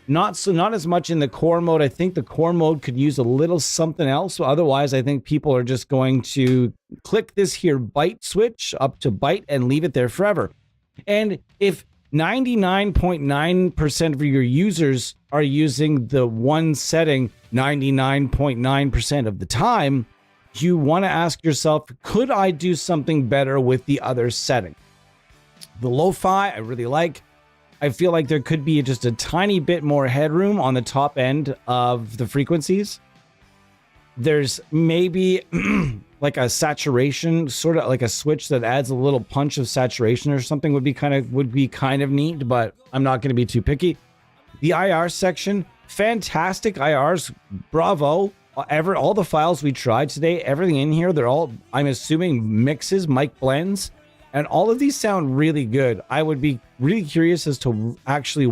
Not as much in the core mode. I think the core mode could use a little something else. Otherwise, I think people are just going to click this here bite switch up to bite and leave it there forever. And if 99.9% of your users are using the one setting 99.9% of the time, you want to ask yourself, could I do something better with the other setting? The lo-fi, I really like. I feel like there could be just a tiny bit more headroom on the top end of the frequencies. There's maybe like a saturation, sort of like a switch that adds a little punch of saturation or something would be kind of neat, but I'm not going to be too picky. The IR section, fantastic IRs, bravo. All the files we tried today, everything in here, they're all, I'm assuming, mixes, mic blends. And all of these sound really good. I would be really curious as to actually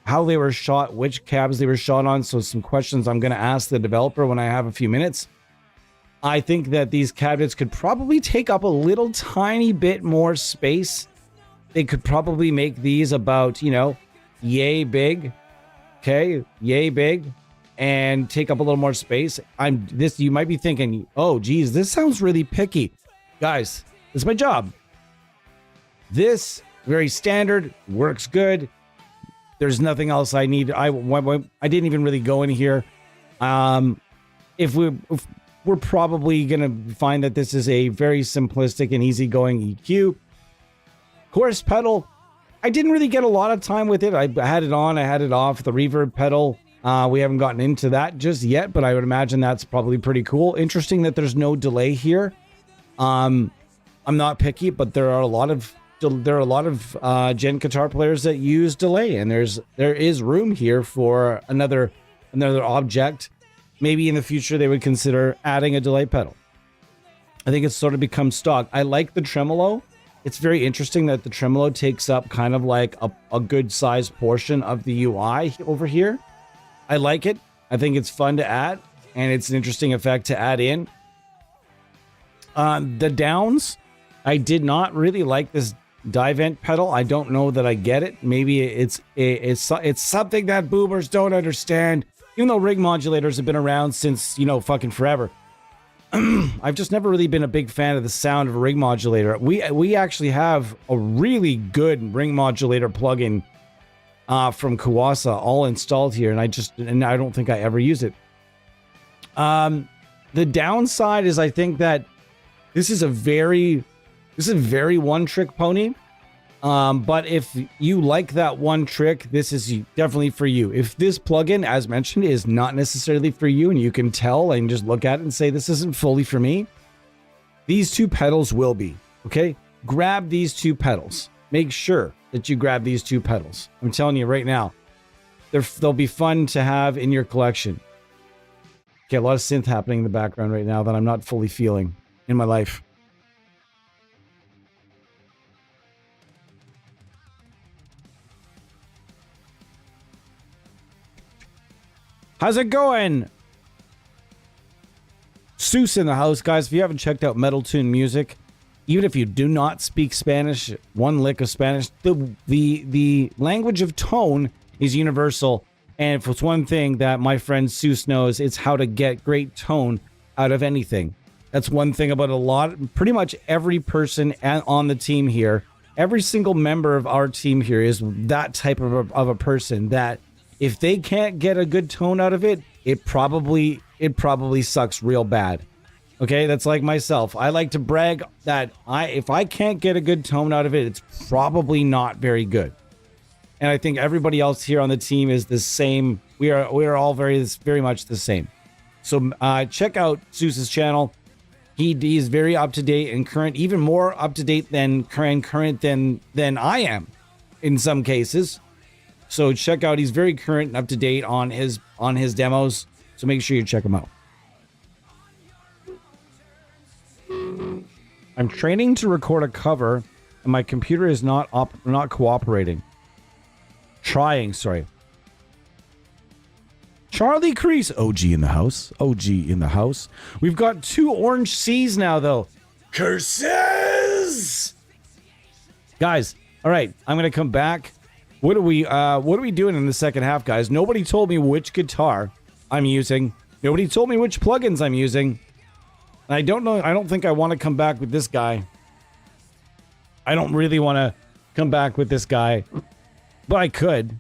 how they were shot, which cabs they were shot on. So some questions I'm going to ask the developer when I have a few minutes. I think that these cabinets could probably take up a little tiny bit more space. They could probably make these about, yay big. Okay, yay big. And take up a little more space. You might be thinking, oh, geez, this sounds really picky. Guys, this is my job. This, very standard, works good. There's nothing else I need. I didn't even really go in here. If we're probably going to find that this is a very simplistic and easygoing EQ. Chorus pedal, I didn't really get a lot of time with it. I had it on, I had it off. The reverb pedal, we haven't gotten into that just yet, but I would imagine that's probably pretty cool. Interesting that there's no delay here. I'm not picky, but there are a lot of gen guitar players that use delay, and there is room here for another object. Maybe in the future they would consider adding a delay pedal. I think it's sort of become stock. I like the tremolo. It's very interesting that the tremolo takes up kind of like a good sized portion of the UI over here. I like it. I think it's fun to add, and it's an interesting effect to add in. The downs, I did not really like this divent pedal. I don't know that I get it. Maybe it's something that boomers don't understand. Even though rig modulators have been around since, fucking forever. I've just never really been a big fan of the sound of a rig modulator. We actually have a really good ring modulator plugin from Kawasa all installed here, and I don't think I ever use it. The downside is I think that this is a very one-trick pony. But if you like that one trick, this is definitely for you. If this plugin, as mentioned, is not necessarily for you, and you can tell and just look at it and say, this isn't fully for me, these two pedals will be, okay? Grab these two pedals. Make sure that you grab these two pedals. I'm telling you right now, they'll be fun to have in your collection. Okay, a lot of synth happening in the background right now that I'm not fully feeling in my life. How's it going? Seuss in the house, guys. If you haven't checked out Metal Tune Music, even if you do not speak Spanish, one lick of Spanish, the language of tone is universal. And if it's one thing that my friend Seuss knows, it's how to get great tone out of anything. That's one thing about pretty much every person on the team here. Every single member of our team here is that type of a person that if they can't get a good tone out of it, it probably sucks real bad. Okay, that's like myself. I like to brag that if I can't get a good tone out of it, it's probably not very good. And I think everybody else here on the team is the same. We are all very much the same. So check out Seuss's channel. He is very up to date and current, even more up to date than current than I am in some cases. So check out. He's very current and up to date on his demos. So make sure you check him out. I'm training to record a cover, and my computer is not cooperating. Sorry. Charlie Crease, OG in the house. OG in the house. We've got 2 orange C's now, though. Curses! Guys, all right, I'm gonna come back. What are we doing in the second half, guys? Nobody told me which guitar I'm using. Nobody told me which plugins I'm using. I don't know. I don't think I want to come back with this guy. I don't really want to come back with this guy. But I could.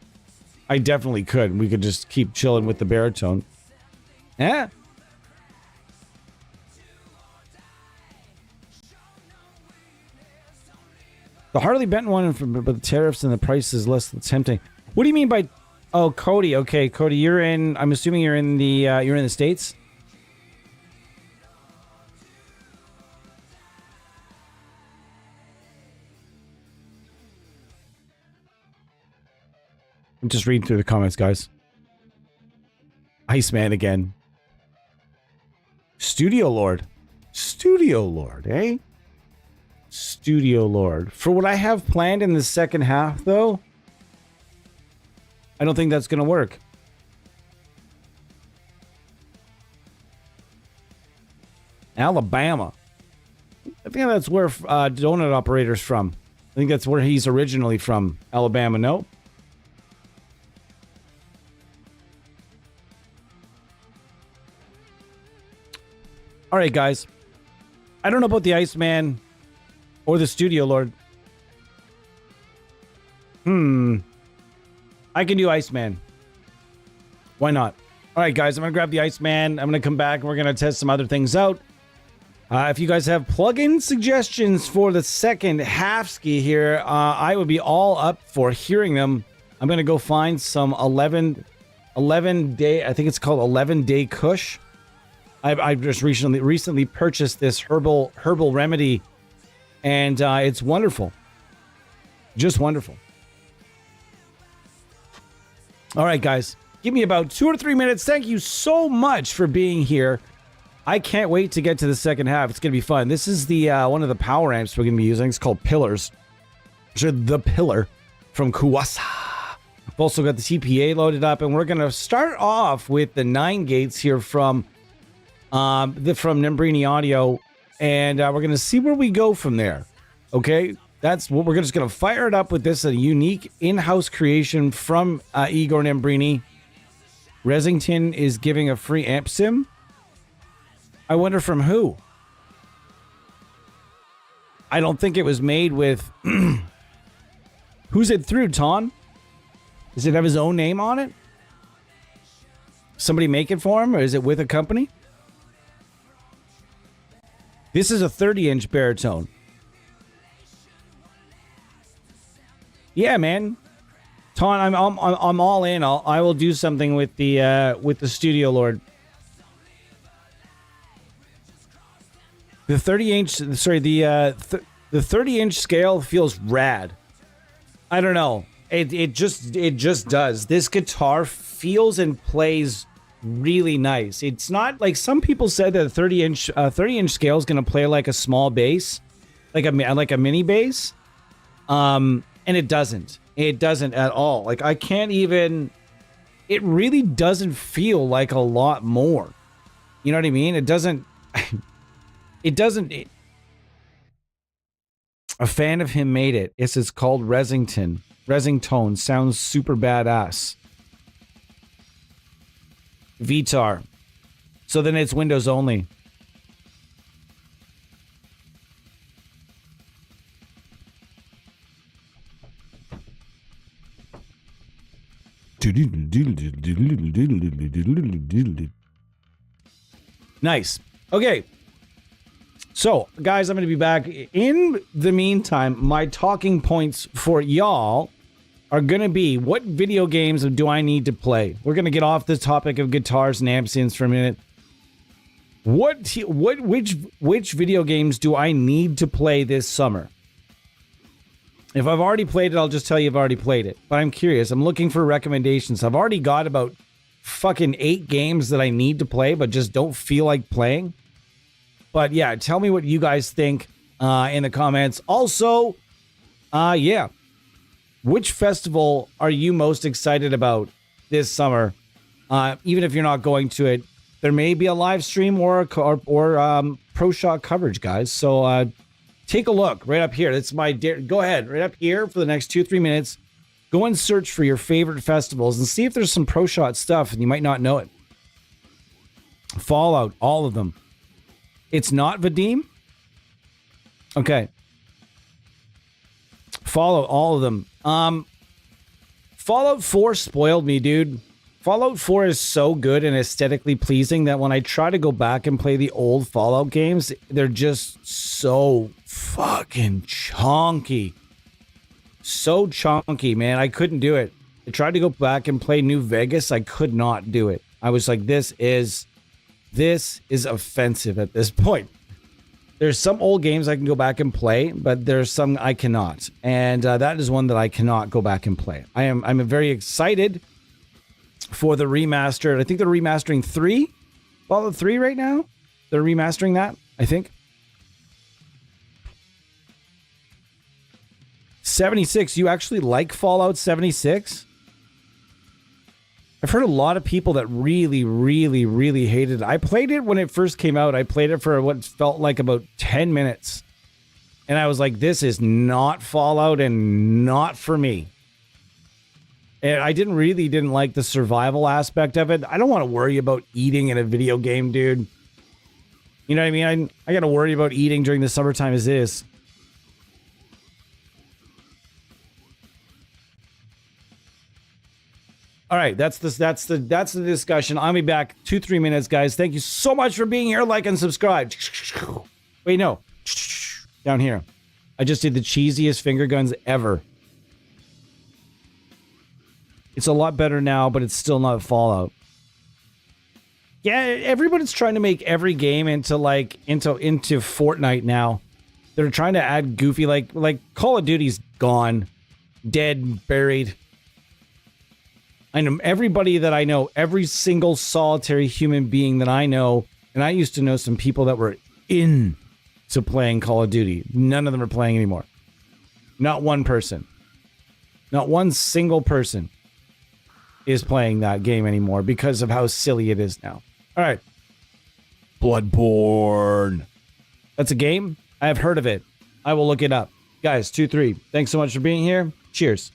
I definitely could. We could just keep chilling with the baritone. Yeah. The Harley Benton one, but the tariffs and the price is less tempting. What do you mean by... Oh, Cody. Okay, Cody, you're in... I'm assuming you're in the States? I'm just reading through the comments, guys. Iceman again. Studio Lord, eh? Studio Lord. For what I have planned in the second half, though, I don't think that's going to work. Alabama. I think that's where Donut Operator's from. I think that's where he's originally from. Alabama, no? All right, guys. I don't know about the Iceman or the Studio Lord. I can do Iceman. Why not? All right, guys. I'm going to grab the Iceman. I'm going to come back and we're going to test some other things out. If you guys have plugin suggestions for the second half ski here, I would be all up for hearing them. I'm going to go find some 11 day, I think it's called 11 Day Kush. I just recently purchased this herbal remedy, and it's wonderful. Just wonderful. All right, guys. Give me about 2 or 3 minutes. Thank you so much for being here. I can't wait to get to the second half. It's going to be fun. This is the one of the power amps we're going to be using. It's called Pillars. The Pillar from Kuwasa. I've also got the TPA loaded up, and we're going to start off with the 9 gates here from Nembrini Audio, and we're going to see where we go from there. Okay? That's what we're just going to fire it up with this, a unique in-house creation from Igor Nembrini. Resington is giving a free amp sim. I wonder from who? I don't think it was made with... Who's it through, Ton? Does it have his own name on it? Somebody make it for him, or is it with a company? This is a 30-inch baritone. Yeah, man. Ton, I'm all in. I will do something with the Studio Lord. The 30-inch, sorry, the 30-inch scale feels rad. I don't know. It just does. This guitar feels and plays really nice. It's not like some people said that a 30-inch scale is going to play like a small bass, like a mini bass. And it doesn't. It doesn't at all. Like I can't even. It really doesn't feel like a lot more. You know what I mean? It doesn't. It doesn't. A fan of him made it. It's called Resington. Resingtone sounds super badass. Vitar. So then it's Windows only. Nice. Okay. So, guys, I'm going to be back. In the meantime, my talking points for y'all are going to be, what video games do I need to play? We're going to get off the topic of guitars and amp-synths for a minute. Which video games do I need to play this summer? If I've already played it, I'll just tell you I've already played it. But I'm curious. I'm looking for recommendations. I've already got about fucking 8 games that I need to play, but just don't feel like playing. But yeah, tell me what you guys think in the comments. Also, yeah, which festival are you most excited about this summer? Even if you're not going to it, there may be a live stream or pro shot coverage, guys. So take a look right up here. That's my go ahead right up here for the next 2-3 minutes. Go and search for your favorite festivals and see if there's some pro shot stuff and you might not know it. Fallout, all of them. It's not Vadim? Okay. Fallout, all of them. Fallout 4 spoiled me, dude. Fallout 4 is so good and aesthetically pleasing that when I try to go back and play the old Fallout games, they're just so fucking chunky. So chunky, man. I couldn't do it. I tried to go back and play New Vegas. I could not do it. I was like, this is offensive at this point. There's some old games I can go back and play, but there's some I cannot. And that is one that I cannot go back and play. I'm very excited for the remastered. I think they're remastering 3. Fallout 3 right now. They're remastering that, I think. 76. You actually like Fallout 76? I've heard a lot of people that really, really, really hated it. I played it when it first came out. I played it for what felt like about 10 minutes. And I was like, this is not Fallout and not for me. And I didn't like the survival aspect of it. I don't want to worry about eating in a video game, dude. You know what I mean? I got to worry about eating during the summertime as is. All right, that's the discussion. I'll be back 2-3 minutes, guys. Thank you so much for being here. Like and subscribe. Wait, no. Down here. I just did the cheesiest finger guns ever. It's a lot better now, but it's still not Fallout. Yeah, everybody's trying to make every game into Fortnite now. They're trying to add goofy like Call of Duty's gone, dead, buried. I know everybody that I know, every single solitary human being that I know, and I used to know some people that were into playing Call of Duty. None of them are playing anymore. Not one person. Not one single person is playing that game anymore because of how silly it is now. All right. Bloodborne. That's a game? I have heard of it. I will look it up. Guys, 2-3. Thanks so much for being here. Cheers.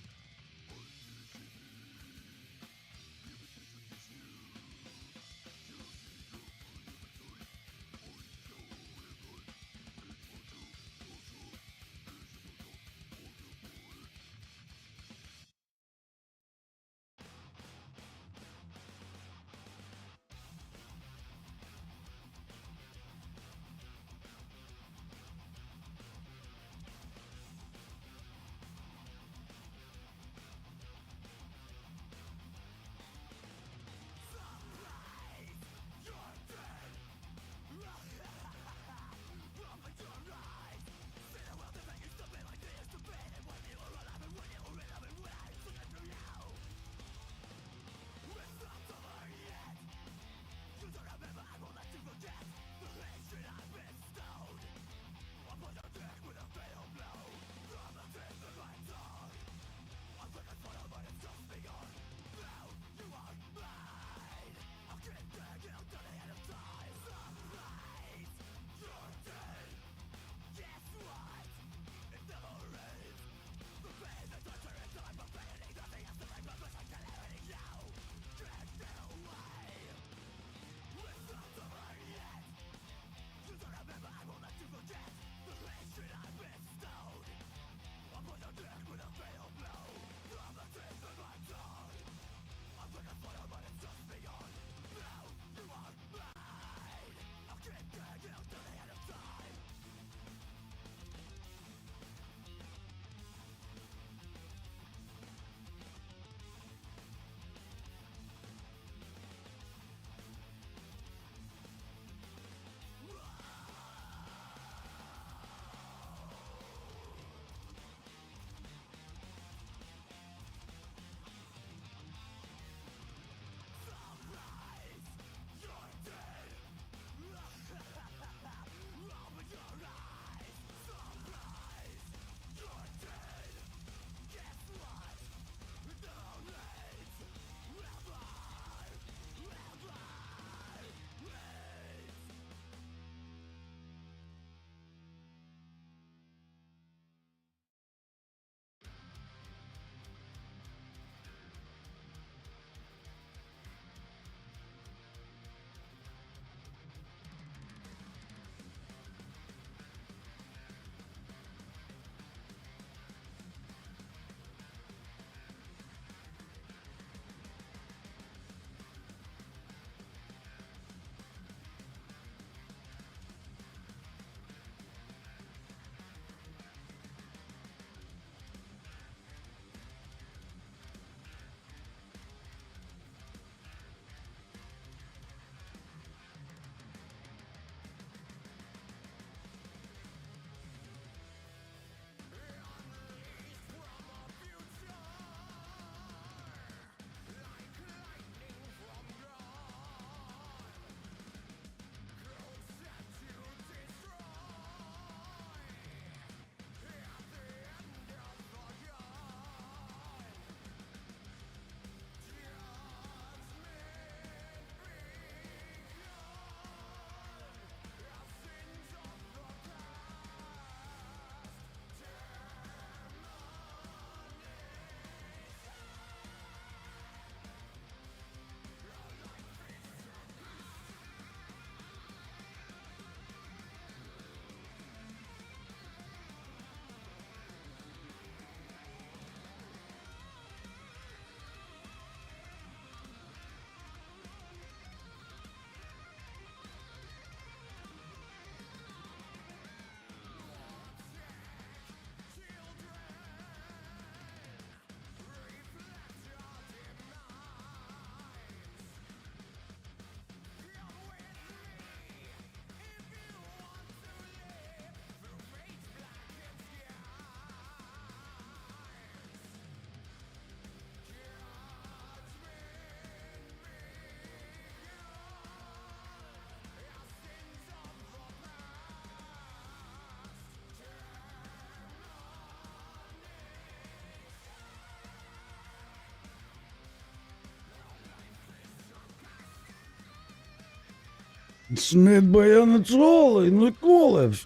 It's made by Anatoly Nikolov.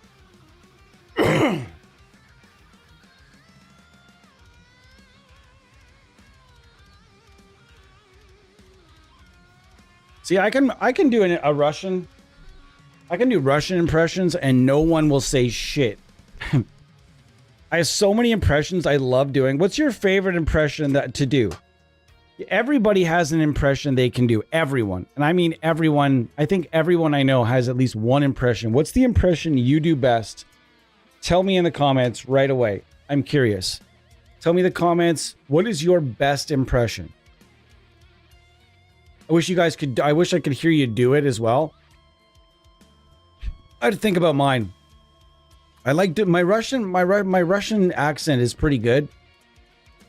See, I can do a Russian. I can do Russian impressions and no one will say shit. I have so many impressions I love doing. What's your favorite impression to do? Everybody has an impression they can do. Everyone. And I mean everyone. I think everyone I know has at least one impression. What's the impression you do best? Tell me in the comments right away. I'm curious. Tell me in the comments, what is your best impression? I wish I could hear you do it as well. I had to think about mine. I like my Russian accent is pretty good.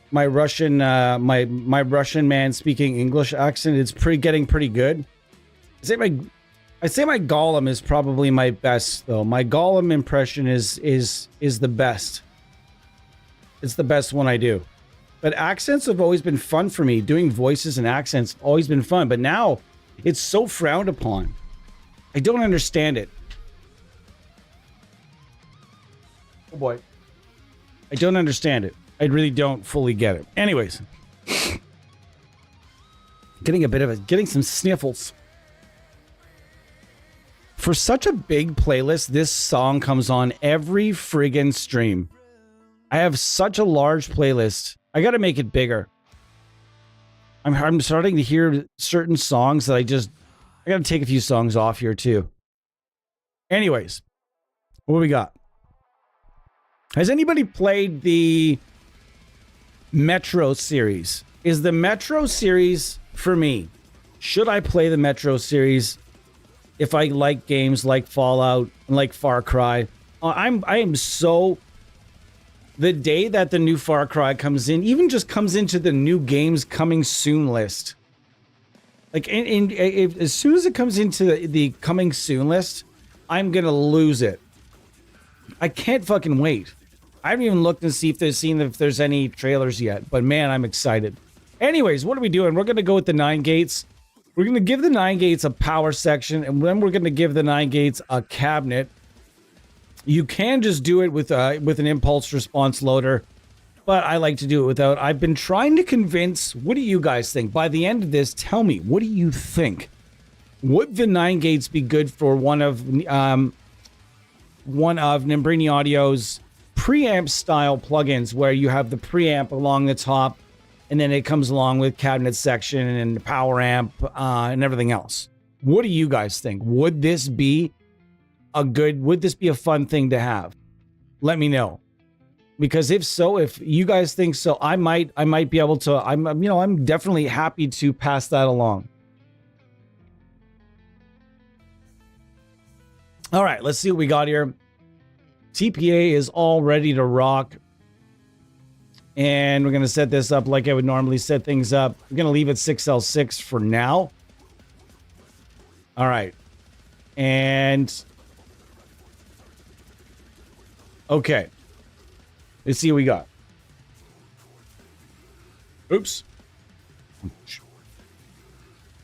My Russian my Russian man speaking English accent is getting pretty good. I say my Gollum is probably my best though. My Gollum impression is the best. It's the best one I do. But accents have always been fun for me. Doing voices and accents have always been fun, but now it's so frowned upon. I don't understand it. Oh boy. I don't understand it. I really don't fully get it. Anyways. Getting some sniffles. For such a big playlist, this song comes on every friggin' stream. I have such a large playlist. I gotta make it bigger. I'm starting to hear certain songs that I gotta take a few songs off here too. Anyways, what do we got? Has anybody played the Metro series? Is the Metro series for me? Should I play the Metro series if I like games like Fallout and like Far Cry? I am so... The day that the new Far Cry comes in, even just comes into the new games coming soon list. Like, as soon as it comes into the coming soon list, I'm gonna lose it. I can't fucking wait. I haven't even looked and see if there's any trailers yet, but man, I'm excited. Anyways, what are we doing? We're gonna go with the 9 gates. We're gonna give the 9 gates a power section, and then we're gonna give the 9 gates a cabinet. You can just do it with an impulse response loader, but I like to do it without. I've been trying to convince. What do you guys think? By the end of this, tell me, what do you think? Would the 9 gates be good for one of Nembrini Audio's preamp style plugins, where you have the preamp along the top, and then it comes along with cabinet section and power amp and everything else? What do you guys think? Would this be a fun thing to have? Let me know, because if you guys think so, I might be able to. I'm definitely happy to pass that along. All right, let's see what we got here. TPA is all ready to rock, and we're gonna set this up like I would normally set things up. We're gonna leave it 6L6 for now. All right, and okay, let's see what we got. Oops.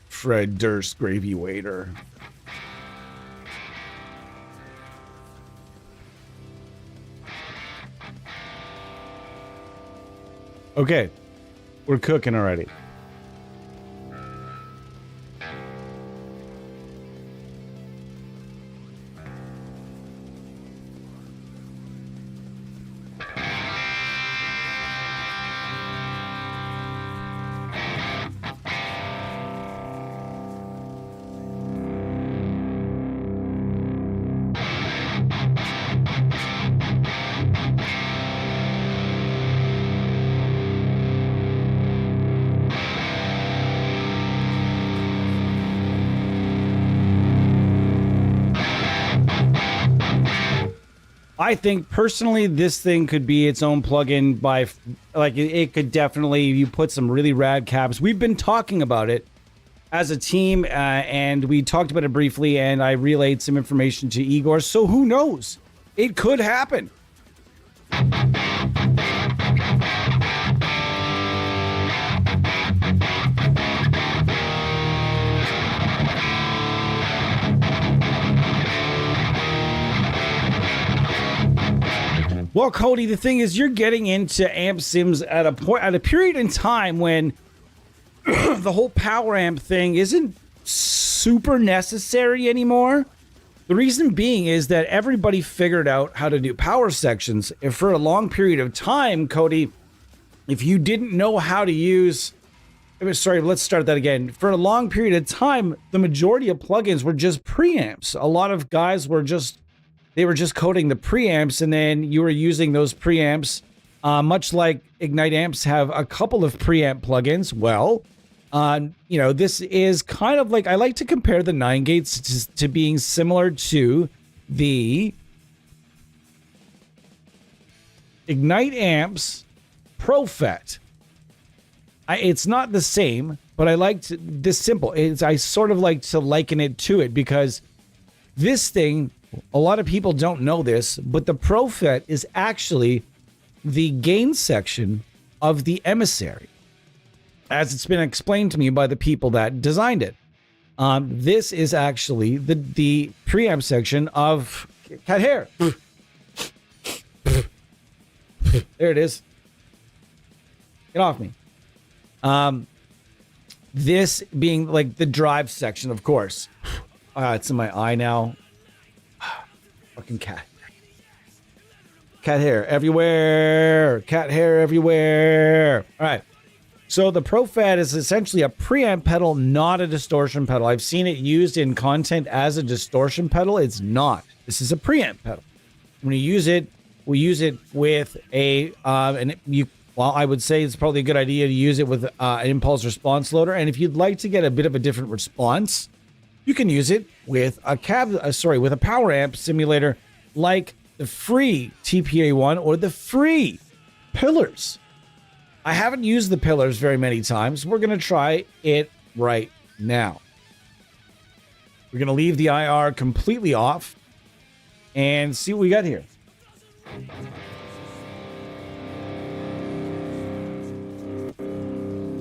Fred Durst, gravy waiter. Okay, we're cooking already. I think personally this thing could be its own plugin by, like, it could definitely, you put some really rad cabs. We've been talking about it as a team, and we talked about it briefly, and I relayed some information to Igor, so who knows? It could happen. Well, Cody, the thing is, you're getting into amp sims at a period in time when the whole power amp thing isn't super necessary anymore. The reason being is that everybody figured out how to do power sections. And for a long period of time, Cody, if you didn't know how to use... Sorry, let's start that again. For a long period of time, the majority of plugins were just preamps. A lot of guys were just... They were just coding the preamps, and then you were using those preamps. Much like Ignite amps have a couple of preamp plugins. Well, you know, this is kind of like, I like to compare the 9 gates to being similar to the Ignite amps ProFet. It's not the same, but I like this simple. I sort of like to liken it to it because this thing, a lot of people don't know this, but the ProFet is actually the gain section of the emissary, as it's been explained to me by the people that designed it. This is actually the preamp section of cat hair. There it is. Get off me. This being like the drive section, of course. It's in my eye now. Fucking cat. Cat hair everywhere. Cat hair everywhere. All right. So the ProFet is essentially a preamp pedal, not a distortion pedal. I've seen it used in content as a distortion pedal. It's not. This is a preamp pedal. When you use it, we use it with a, well, I would say it's probably a good idea to use it with an impulse response loader. And if you'd like to get a bit of a different response, you can use it with a with a power amp simulator like the free TPA1 or the free pillars. I haven't used the pillars very many times. We're going to try it right now. We're going to leave the IR completely off and see what we got here.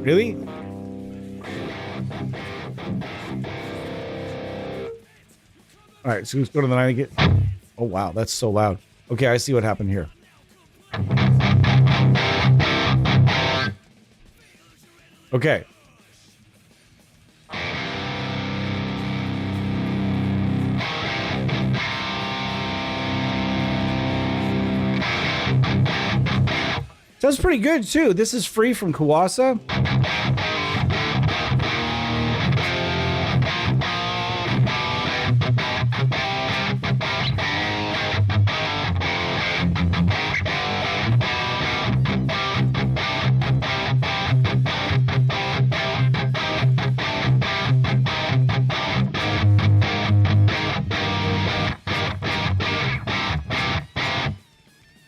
Really? All right, so let's go to the 9 again. Oh, wow, that's so loud. Okay, I see what happened here. Okay. Sounds pretty good, too. This is free from Kawasa.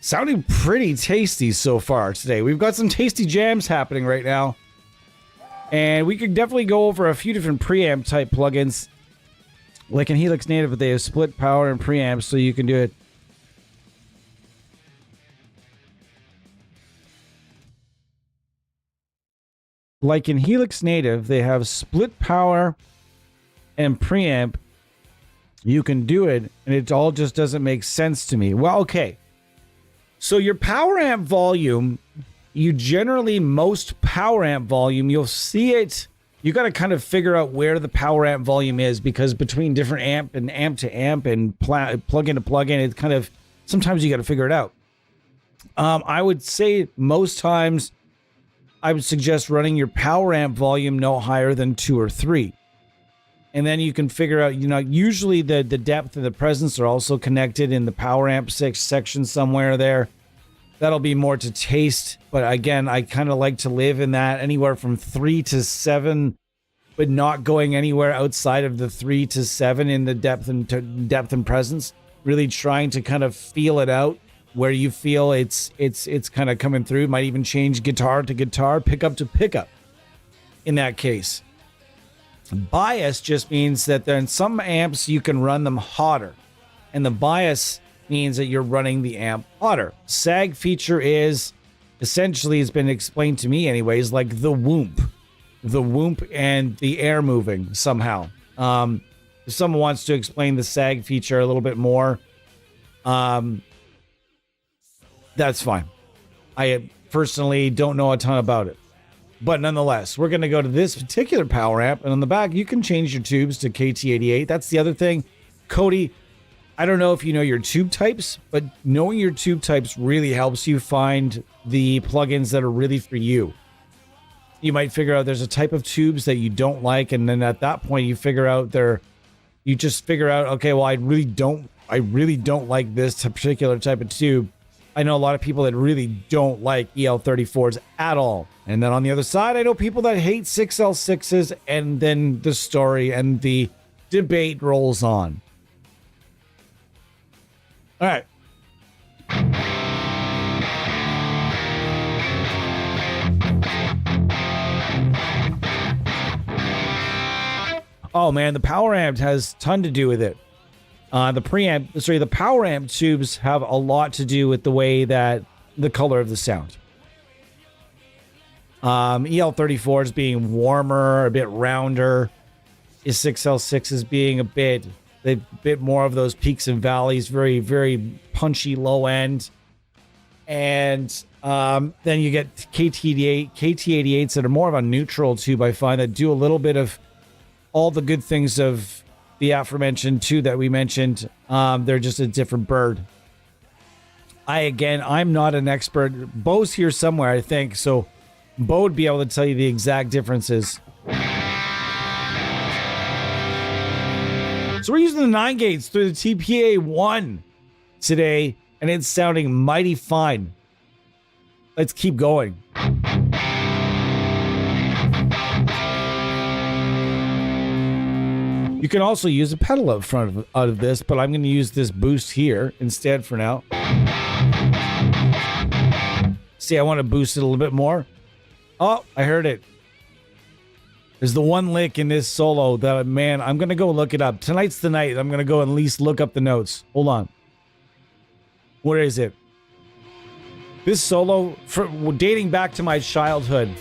Sounding pretty tasty so far today. We've got some tasty jams happening right now. And we could definitely go over a few different preamp type plugins. Like in Helix Native, they have split power and preamps, so you can do it. Like in Helix Native, they have split power and preamp. You can do it, and it all just doesn't make sense to me. Well, okay. So your power amp volume, most power amp volume, you'll see it. You got to kind of figure out where the power amp volume is, because between different amp to amp and plug-in to plug-in, it's kind of, sometimes you got to figure it out. I would say most times I would suggest running your power amp volume no higher than 2 or 3. And then you can figure out, usually the depth and the presence are also connected in the power amp section somewhere there. That'll be more to taste. But again, I kind of like to live in that anywhere from 3 to 7, but not going anywhere outside of the 3 to 7 in the depth and presence. Really trying to kind of feel it out where you feel it's kind of coming through. Might even change guitar to guitar, pickup to pickup in that case. Bias just means that in some amps you can run them hotter, and the bias means that you're running the amp hotter. Sag feature is essentially, it's been explained to me anyways, like the whoomp and the air moving somehow. If someone wants to explain the sag feature a little bit more, That's fine. I personally don't know a ton about it. But nonetheless, we're going to go to this particular power amp. And on the back, you can change your tubes to KT88. That's the other thing. Cody, I don't know if you know your tube types, but knowing your tube types really helps you find the plugins that are really for you. You might figure out there's a type of tubes that you don't like, and then at that point you figure out okay, well, I really don't like this particular type of tube. I know a lot of people that really don't like EL34s at all. And then on the other side, I know people that hate 6L6s, and then the story and the debate rolls on. All right. Oh man, the power amp has a ton to do with it. The power amp tubes have a lot to do with the way that the color of the sound. EL34 is being warmer, a bit rounder. Is 6L6 is being a bit more of those peaks and valleys, very, very punchy low end. And then you get KT88s that are more of a neutral tube, I find, that do a little bit of all the good things of the aforementioned two that we mentioned. They're just a different bird. I'm not an expert. Bo's here somewhere, I think, so Bo would be able to tell you the exact differences. So we're using the 9 gates through the TPA1 today, and it's sounding mighty fine. Let's keep going. You can also use a pedal up front out of this, but I'm going to use this boost here instead for now. See, I want to boost it a little bit more. Oh, I heard it. There's the one lick in this solo that, man, I'm going to go look it up. Tonight's the night. I'm going to go at least look up the notes. Hold on. Where is it? This solo, dating back to my childhood.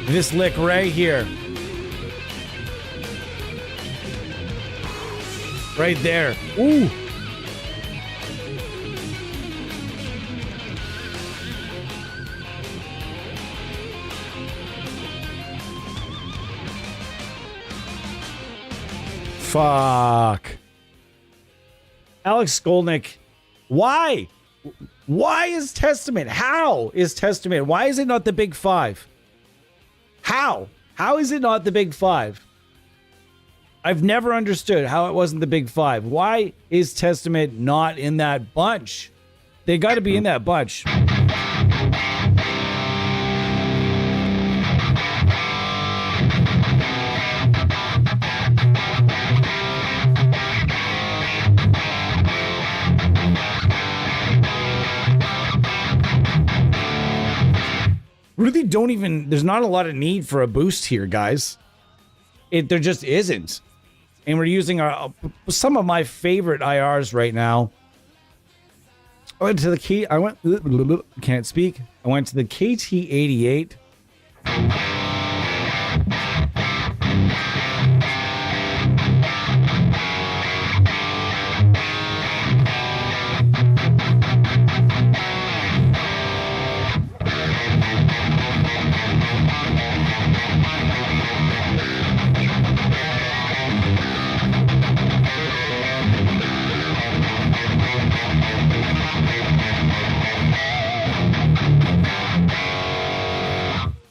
This lick right here. Right there. Ooh. Fuck. Alex Skolnick. Why? Why is Testament? How is Testament? Why is it not the Big Five? How? How is it not the Big Five? I've never understood how it wasn't the Big Five. Why is Testament not in that bunch? They got to be in that bunch. Really don't even, there's not a lot of need for a boost here, guys. There just isn't. And we're using some of my favorite IRs right now. I went to the can't speak. I went to the KT88.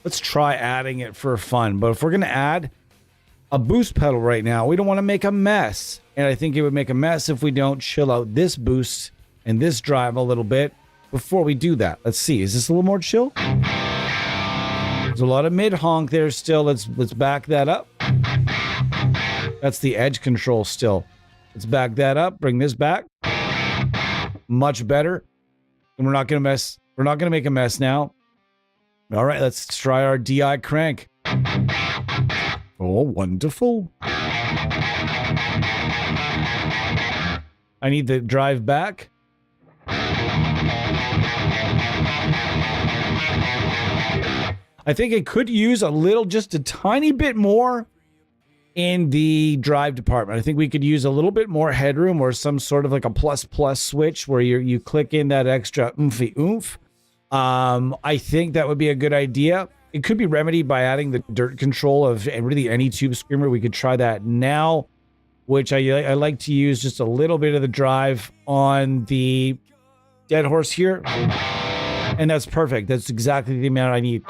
Let's try adding it for fun. But if we're going to add a boost pedal right now, we don't want to make a mess. And I think it would make a mess if we don't chill out this boost and this drive a little bit before we do that. Let's see. Is this a little more chill? There's a lot of mid honk there still. Let's back that up. That's the edge control still. Let's back that up. Bring this back. Much better. And we're not going to mess. We're not going to make a mess now. All right, let's try our DI crank. Oh, wonderful. I need the drive back. I think it could use just a tiny bit more in the drive department. I think we could use a little bit more headroom or some sort of like a plus switch where you click in that extra oomph. I think that would be a good idea. It could be remedied by adding the dirt control of really any tube screamer. We could try that now, which I like to use just a little bit of the drive on the dead horse here. And that's perfect. That's exactly the amount I need.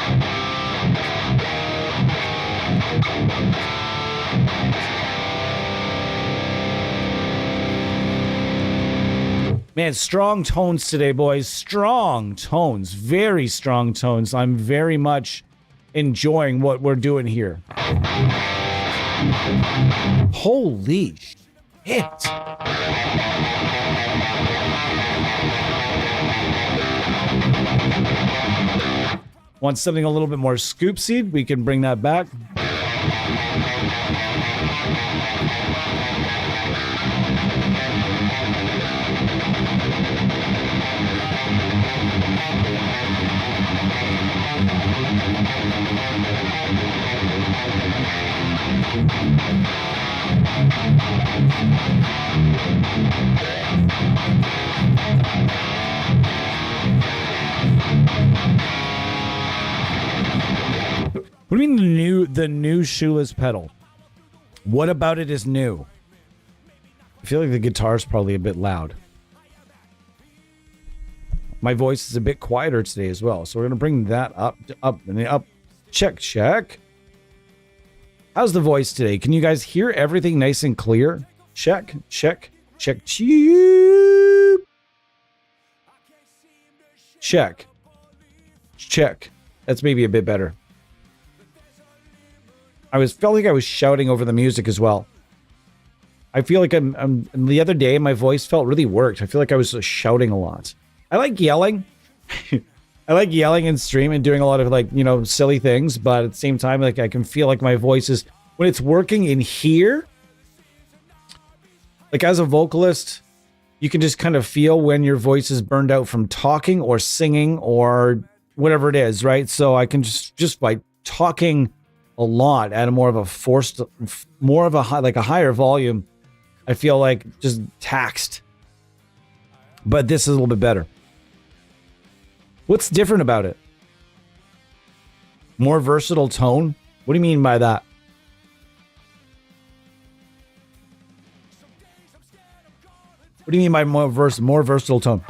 Man, strong tones today, boys. Strong tones. Very strong tones. I'm very much enjoying what we're doing here. Holy shit. Want something a little bit more scoop seed? We can bring that back. What do you mean the new shoeless pedal? What about it is new? I feel like the guitar's probably a bit loud. My voice is a bit quieter today as well, so we're gonna bring that up. Check. How's the voice today? Can you guys hear everything nice and clear? Check. Check. That's maybe a bit better. Felt like I was shouting over the music as well. I feel like I'm the other day my voice felt really worked. I feel like I was shouting a lot. I like yelling. I like yelling in stream and doing a lot of like, silly things, but at the same time, like I can feel like my voice is, when it's working in here, like as a vocalist, you can just kind of feel when your voice is burned out from talking or singing or whatever it is, right? So I can just by talking a lot at a more of a higher volume, I feel like just taxed. But this is a little bit better. What's different about it? More versatile tone? What do you mean by that? What do you mean by more versatile tone?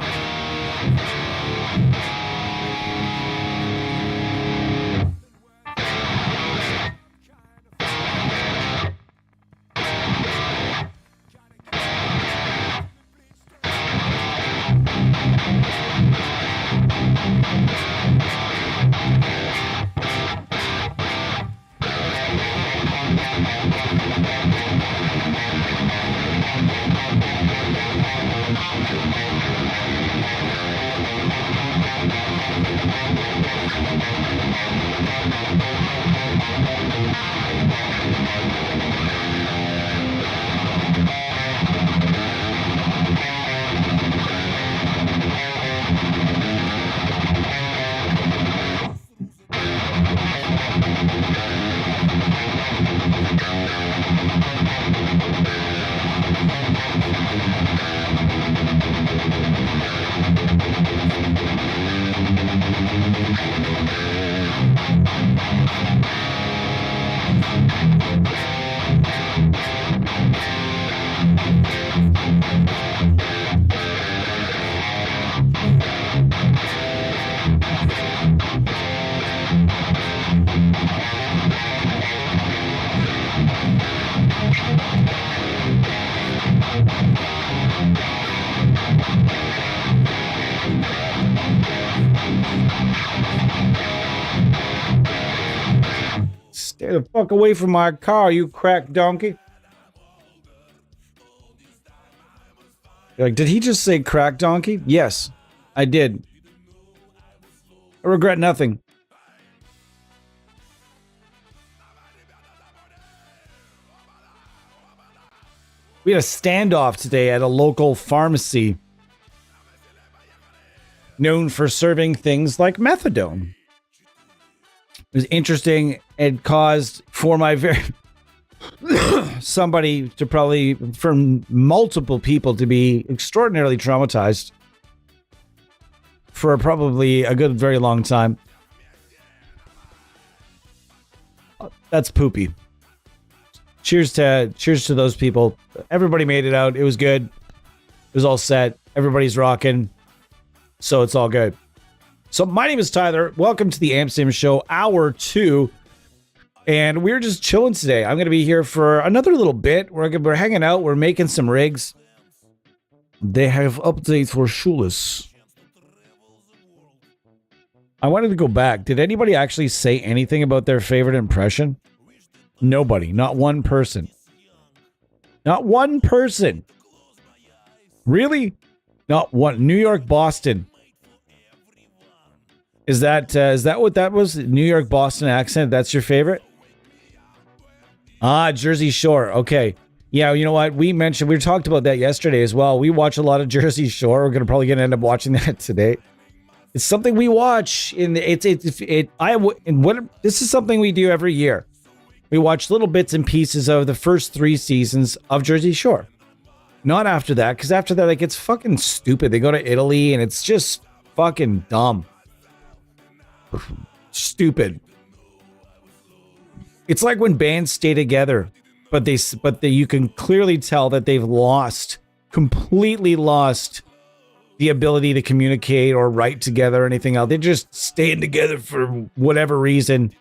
Stay the fuck away from my car, you crack donkey. You're like, did he just say crack donkey? Yes, I did. I regret nothing. We had a standoff today at a local pharmacy known for serving things like methadone. It was interesting. It caused for my somebody to probably, for multiple people to be extraordinarily traumatized for probably a good, very long time. That's poopy. Cheers to those people. Everybody made it out. It was good. It was all set. Everybody's rocking. So it's all good. So my name is Tyler. Welcome to the Amsterdam Show, Hour 2. And we're just chilling today. I'm going to be here for another little bit. We're hanging out. We're making some rigs. They have updates for Schulis. I wanted to go back. Did anybody actually say anything about their favorite impression? Nobody. Not one person. Not one person. Really? Not one. New York, Boston. Is that what that was? New York, Boston accent? That's your favorite? Ah, Jersey Shore. Okay. Yeah, you know what? We talked about that yesterday as well. We watch a lot of Jersey Shore. We're probably going to end up watching that today. It's something we watch. This is something we do every year. We watch little bits and pieces of the first 3 seasons of Jersey Shore. Not after that, because after that, it gets fucking stupid. They go to Italy, and it's just fucking dumb. Stupid. It's like when bands stay together, but you can clearly tell that they've completely lost the ability to communicate or write together or anything else. They're just staying together for whatever reason.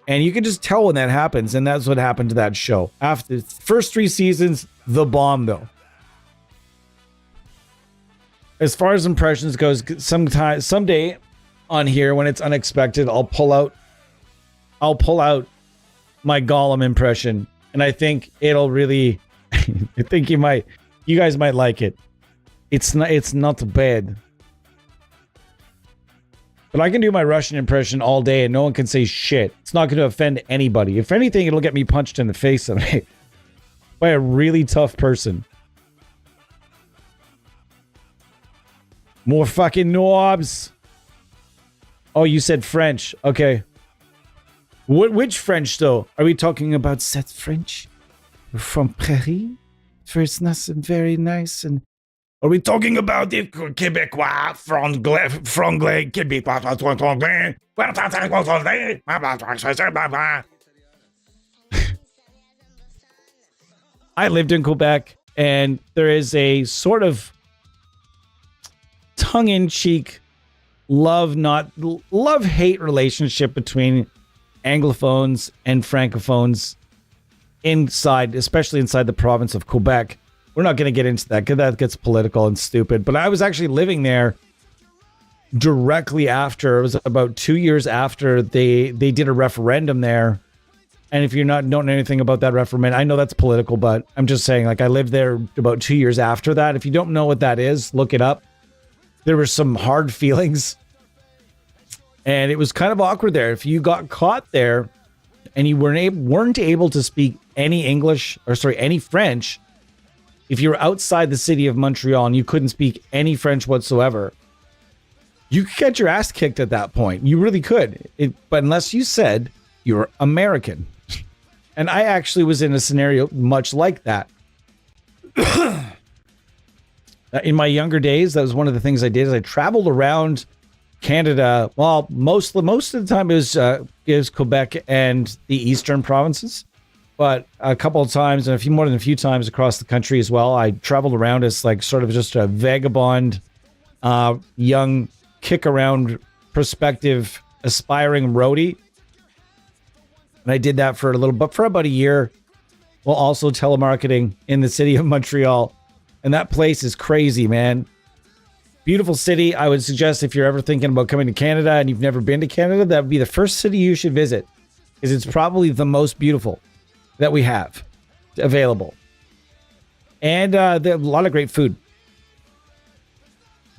And you can just tell when that happens. And that's what happened to that show. After the first 3 seasons, the bomb though. As far as impressions goes, someday on here when it's unexpected, I'll pull out my Gollum impression, and I think it'll really I think you guys might like it. It's not bad. But I can do my Russian impression all day and no one can say shit. It's not going to offend anybody. If anything, it'll get me punched in the face someday by a really tough person. More fucking knobs. Oh, you said French. Okay. Which French, though? Are we talking about cette French? From Paris? It's nice and very nice. And are we talking about the Québécois, franglais, Québécois, I lived in Quebec, and there is a sort of tongue-in-cheek love-hate relationship between Anglophones and Francophones especially inside the province of Quebec. We're not going to get into that because that gets political and stupid. But I was actually living there directly after. It was about 2 years after they did a referendum there. And if you don't know anything about that referendum, I know that's political, but I'm just saying, like, I lived there about 2 years after that. If you don't know what that is, look it up. There were some hard feelings. And it was kind of awkward there. If you got caught there and you weren't able to speak any French, if you were outside the city of Montreal and you couldn't speak any French whatsoever, you could get your ass kicked at that point. You really could. But unless you said you're American. And I actually was in a scenario much like that. In my younger days, that was one of the things I did. Is I traveled around Canada. Well, most of the time it was Quebec and the eastern provinces, but a couple of times and more than a few times across the country as well. I traveled around as like sort of just a vagabond, young kick around, prospective, aspiring roadie, and I did that for about a year, while also telemarketing in the city of Montreal, and that place is crazy, man. Beautiful city. I would suggest if you're ever thinking about coming to Canada and you've never been to Canada, that would be the first city you should visit, because it's probably the most beautiful that we have available. And there are a lot of great food.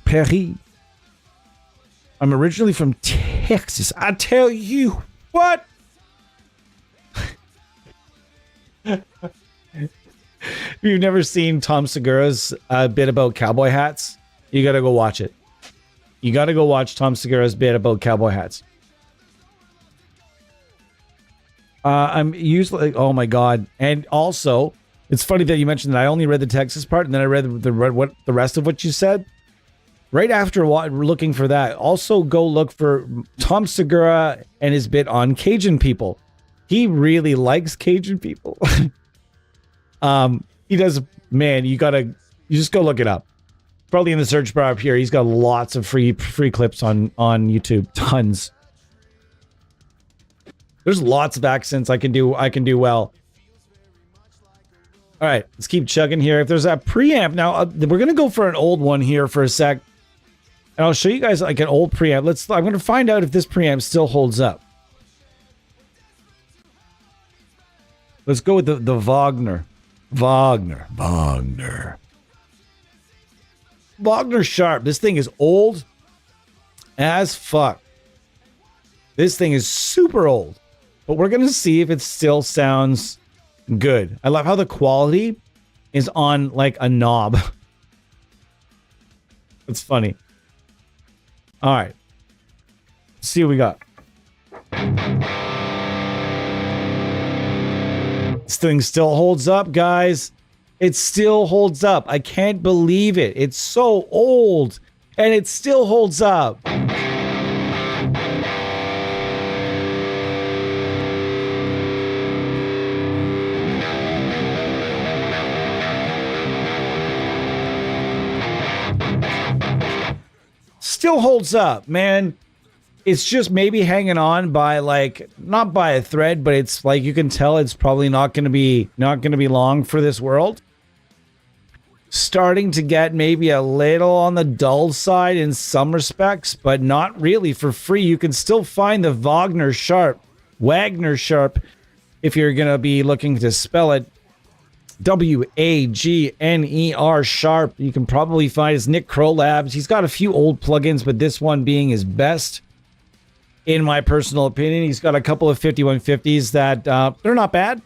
Paris. I'm originally from Texas. I tell you what. If you've never seen Tom Segura's bit about cowboy hats, you got to go watch it. You got to go watch Tom Segura's bit about cowboy hats. I'm usually, oh my God. And also, it's funny that you mentioned that I only read the Texas part and then I read the rest of what you said. Right after looking for that, also go look for Tom Segura and his bit on Cajun people. He really likes Cajun people. He does, man, you just go look it up. Probably in the search bar up here. He's got lots of free clips on YouTube. Tons. There's lots of accents I can do well. All right, let's keep chugging here. If there's a preamp, now we're gonna go for an old one here for a sec, and I'll show you guys like an old preamp. I'm gonna find out if this preamp still holds up. Let's go with the Wagner Sharp. This thing is old as fuck. This thing is super old, but we're gonna see if it still sounds good. I love how the quality is on like a knob. It's funny. All right, let's see what we got. This thing still holds up, guys. It still holds up. I can't believe it. It's so old and it still holds up. Still holds up, man. It's just maybe hanging on by like, not by a thread, but it's like you can tell it's probably not going to be long for this world. Starting to get maybe a little on the dull side in some respects, but not really. For free, you can still find the Wagner Sharp, if you're going to be looking to spell it. Wagner Sharp. You can probably find his Nick Crow Labs. He's got a few old plugins, but this one being his best, in my personal opinion. He's got a couple of 5150s that they're not bad.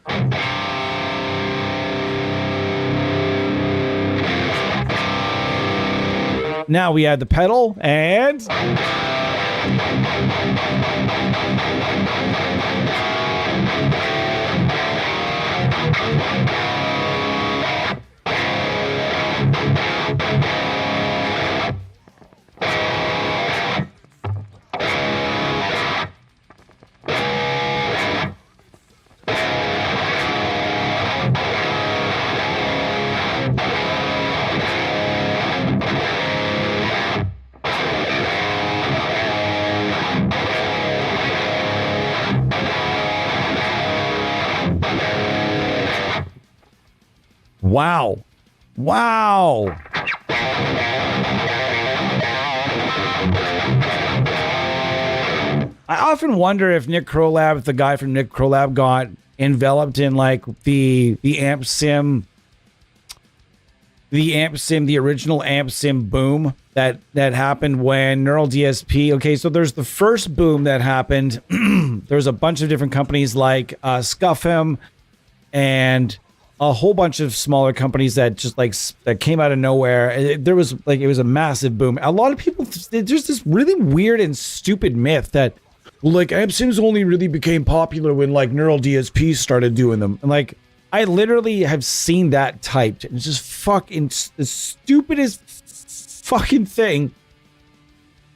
Now we add the pedal and wow. I often wonder if Nick Crowlab, if the guy from Nick Crowlab got enveloped in like the amp sim, the original amp sim boom that happened when Neural DSP. Okay, so there's the first boom that happened. There's a bunch of different companies like Scuffham and a whole bunch of smaller companies that just like that came out of nowhere. It was a massive boom. A lot of people, there's this really weird and stupid myth that like amp sims only really became popular when like Neural DSP started doing them. And like I literally have seen that typed. It's just fucking the stupidest fucking thing.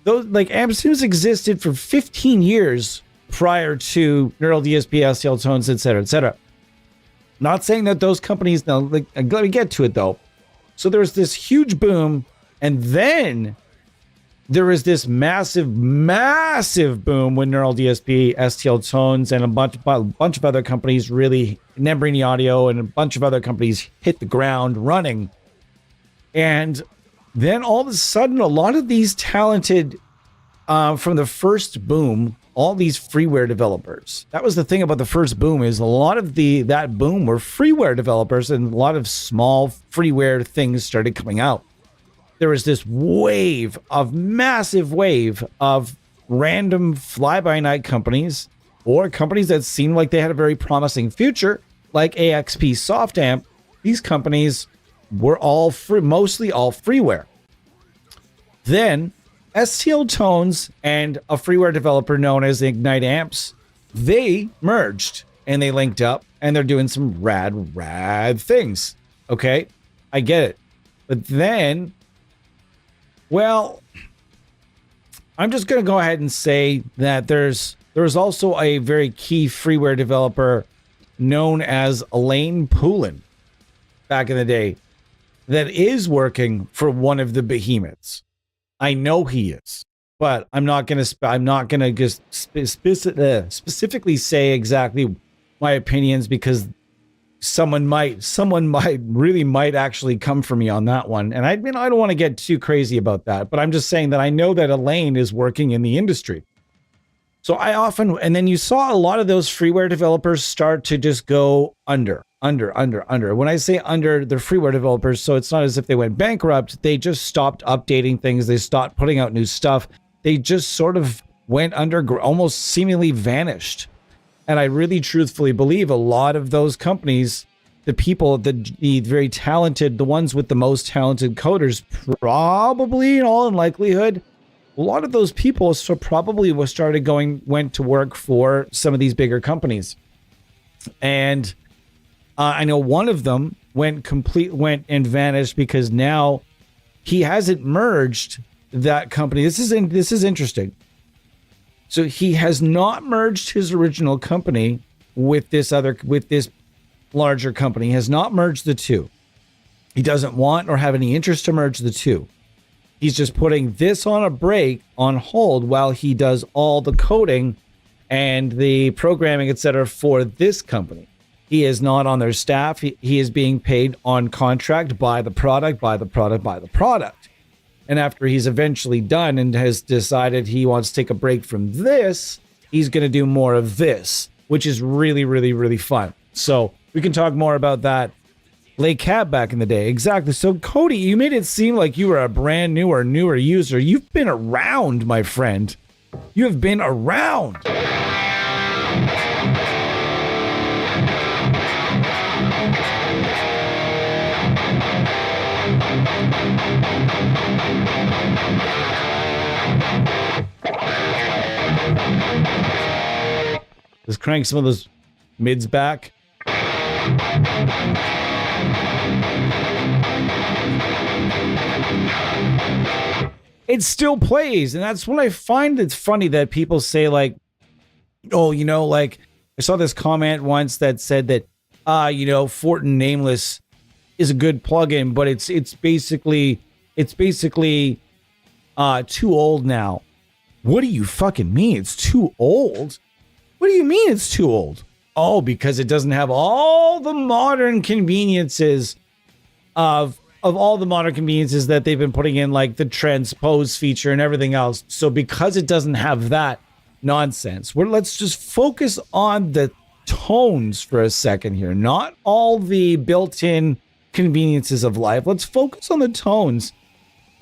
Those like amp sims existed for 15 years prior to Neural DSP, STL Tones, etc., etc. Not saying that those companies, now, like, let me get to it though. So there was this huge boom, and then there was this massive boom when Neural DSP, STL Tones, and a bunch of other companies really, Nembrini Audio, and a bunch of other companies hit the ground running. And then all of a sudden, a lot of these talented, from the first boom, all these freeware developers. That was the thing about the first boom, is a lot of that boom were freeware developers, and a lot of small freeware things started coming out. There was this massive wave of random fly-by-night companies, or companies that seemed like they had a very promising future, like AXP SoftAmp. These companies were mostly all freeware. Then STL Tones and a freeware developer known as Ignite Amps, they merged. and they linked up and they're doing some rad things. Okay, I get it. But then, well, I'm just going to go ahead and say that there's also a very key freeware developer known as Elaine Poulin back in the day that is working for one of the behemoths. I know he is, but I'm not going to just specifically say exactly my opinions, because someone might actually come for me on that one. And I don't want to get too crazy about that, but I'm just saying that I know that Elaine is working in the industry. So and then you saw a lot of those freeware developers start to just go under. When I say under, they're freeware developers, so it's not as if they went bankrupt. They just stopped updating things. They stopped putting out new stuff. They just sort of went under, almost seemingly vanished. And I really truthfully believe a lot of those companies, the people, the very talented, the ones with the most talented coders, probably in all likelihood, a lot of those people probably went to work for some of these bigger companies. And I know one of them went and vanished because now he hasn't merged that company. This is interesting. So he has not merged his original company with this larger company. He has not merged the two. He doesn't want or have any interest to merge the two. He's just putting this on hold while he does all the coding and the programming, etc. for this company. He is not on their staff. He is being paid on contract by the product. And after he's eventually done and has decided he wants to take a break from this, he's going to do more of this, which is really fun. So we can talk more about that. Lay cab back in the day. Exactly. So Cody, you made it seem like you were a brand new or newer user. You've been around, my friend. You have been around. Let's crank some of those mids back. It still plays, and that's what I find it's funny that people say, like, oh, like I saw this comment once that said that Fortin Nameless is a good plugin, but it's basically too old now. What do you fucking mean it's too old? What do you mean it's too old? Oh, because it doesn't have all the modern conveniences of all the modern conveniences that they've been putting in, like the transpose feature and everything else. So because it doesn't have that nonsense, let's just focus on the tones for a second here, not all the built-in conveniences of life. Let's focus on the tones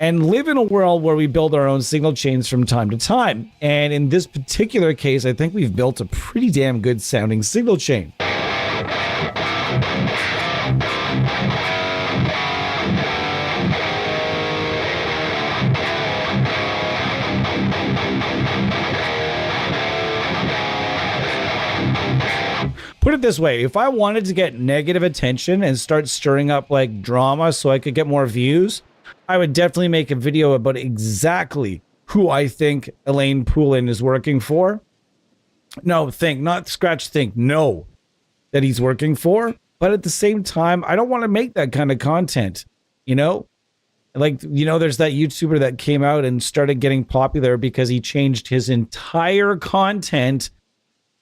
and live in a world where we build our own signal chains from time to time. And in this particular case, I think we've built a pretty damn good sounding signal chain. Put it this way, if I wanted to get negative attention and start stirring up like drama so I could get more views, I would definitely make a video about exactly who I think Elaine Poulin is working for. Know that he's working for. But at the same time, I don't want to make that kind of content, Like, there's that YouTuber that came out and started getting popular because he changed his entire content.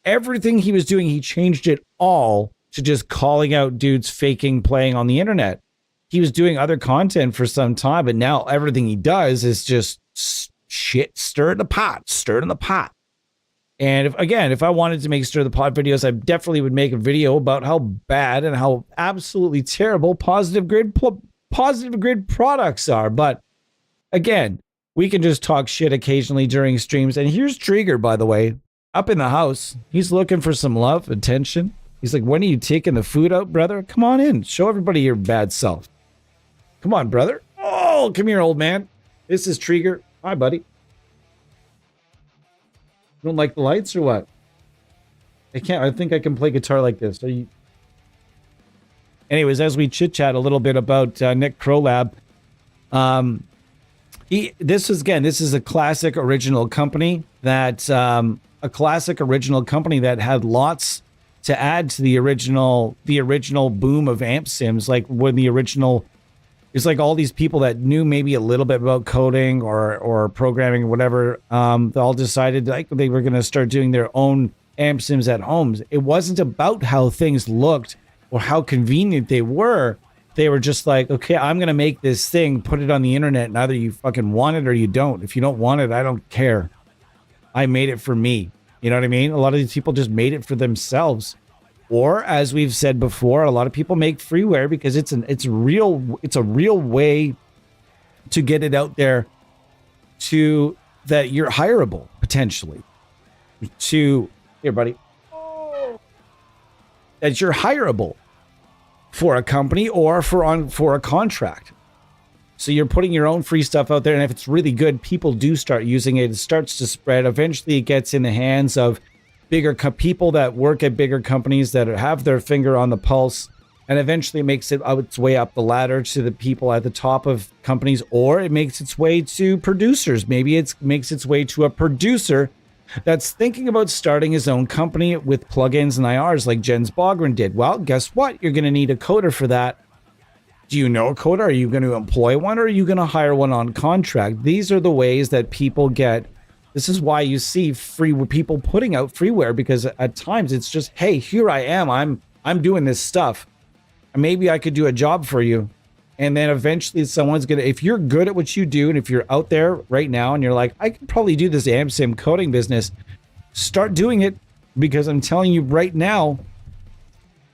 Everything he was doing, he changed it all to just calling out dudes faking playing on the internet. He was doing other content for some time, but now everything he does is just shit, stir in the pot. And if I wanted to make stir the pot videos, I definitely would make a video about how bad and how absolutely terrible positive grid products are. But again, we can just talk shit occasionally during streams. And here's Trigger, by the way, up in the house. He's looking for some love, attention. He's like, when are you taking the food out, brother? Come on in. Show everybody your bad self. Come on, brother. Oh, come here, old man. This is Trigger. Hi, buddy. You don't like the lights or what? I can't. I think I can play guitar like this. Are you? Anyways, as we chit chat a little bit about Nick Crolab, this is a classic original company that had lots to add to the original boom of amp sims. Like when the original, it's like all these people that knew maybe a little bit about coding or programming or whatever, they all decided like they were going to start doing their own amp sims at homes. It wasn't about how things looked or how convenient they were. They were just like, okay, I'm going to make this thing, put it on the internet, and either you fucking want it or you don't. If you don't want it, I don't care. I made it for me. You know what I mean? A lot of these people just made it for themselves. Or as we've said before, a lot of people make freeware because it's a real way to get it out there to that you're hireable potentially. To here, buddy. That you're hireable for a company or for a contract. So you're putting your own free stuff out there, and if it's really good, people do start using it. It starts to spread. Eventually, it gets in the hands of bigger people that work at bigger companies that have their finger on the pulse, and eventually it makes its way up the ladder to the people at the top of companies, or it makes its way to producers. Maybe it makes its way to a producer that's thinking about starting his own company with plugins and IRs like Jens Bogren did. Well, guess what? You're going to need a coder for that. Do you know a coder? Are you going to employ one, or are you going to hire one on contract? These are the ways that people get. This is why you see people putting out freeware, because at times it's just, hey, here I am. I'm doing this stuff. Maybe I could do a job for you. And then eventually someone's going to, if you're good at what you do, and if you're out there right now and you're like, I could probably do this amp sim coding business, start doing it, because I'm telling you right now,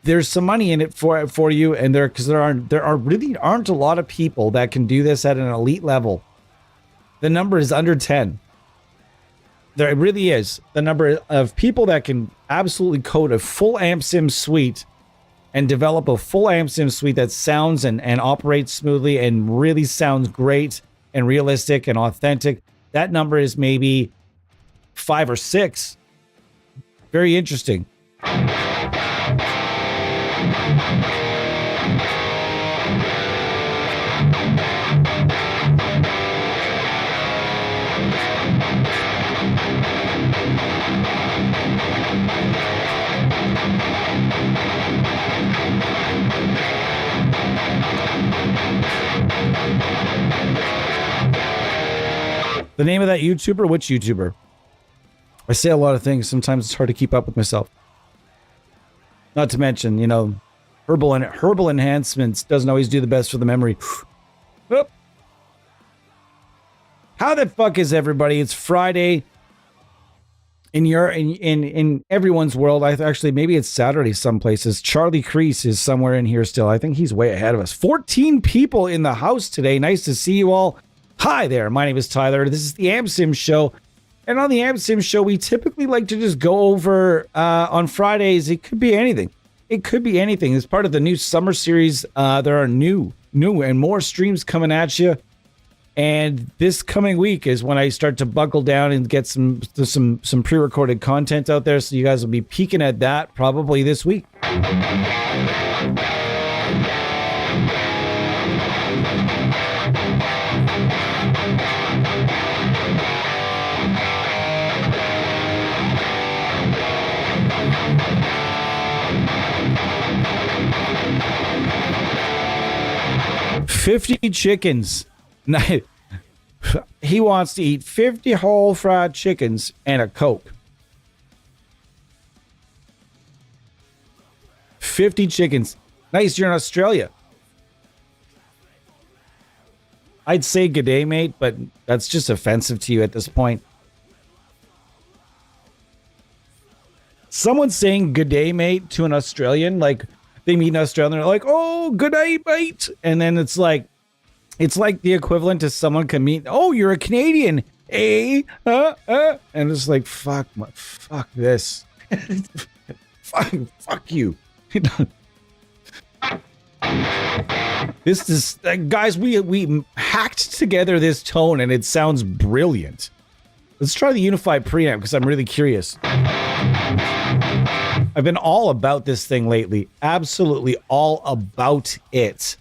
there's some money in it for you. And there really aren't a lot of people that can do this at an elite level. The number is under 10. There really is. The number of people that can absolutely code a full amp sim suite and develop a full amp sim suite that sounds and operates smoothly and really sounds great and realistic and authentic. That number is maybe 5 or 6. Very interesting. The name of that YouTuber? Which YouTuber? I say a lot of things. Sometimes it's hard to keep up with myself. Not to mention, herbal enhancements doesn't always do the best for the memory. How the fuck is everybody? It's Friday. In everyone's world, actually maybe it's Saturday some places. Charlie Crease is somewhere in here still. I think he's way ahead of us. 14 people in the house today. Nice to see you all. Hi there, my name is Tyler. This is the Amp Sim Show. And on the Amp Sim Show, we typically like to just go over on Fridays. It could be anything. It could be anything. It's part of the new summer series. There are new and more streams coming at you. And this coming week is when I start to buckle down and get some pre-recorded content out there. So you guys will be peeking at that probably this week. $50 chickens. He wants to eat 50 whole fried chickens and a Coke. 50 chickens. Nice, you're in Australia. I'd say good day, mate, but that's just offensive to you at this point. Someone saying good day, mate, to an Australian, like they meet an Australian, they're like, oh, good day, mate. And then it's like the equivalent to someone can meet, oh, you're a Canadian, eh? And it's like, fuck this. fuck you. This is, guys, we hacked together this tone and it sounds brilliant. Let's try the unified preamp because I'm really curious. I've been all about this thing lately. Absolutely all about it.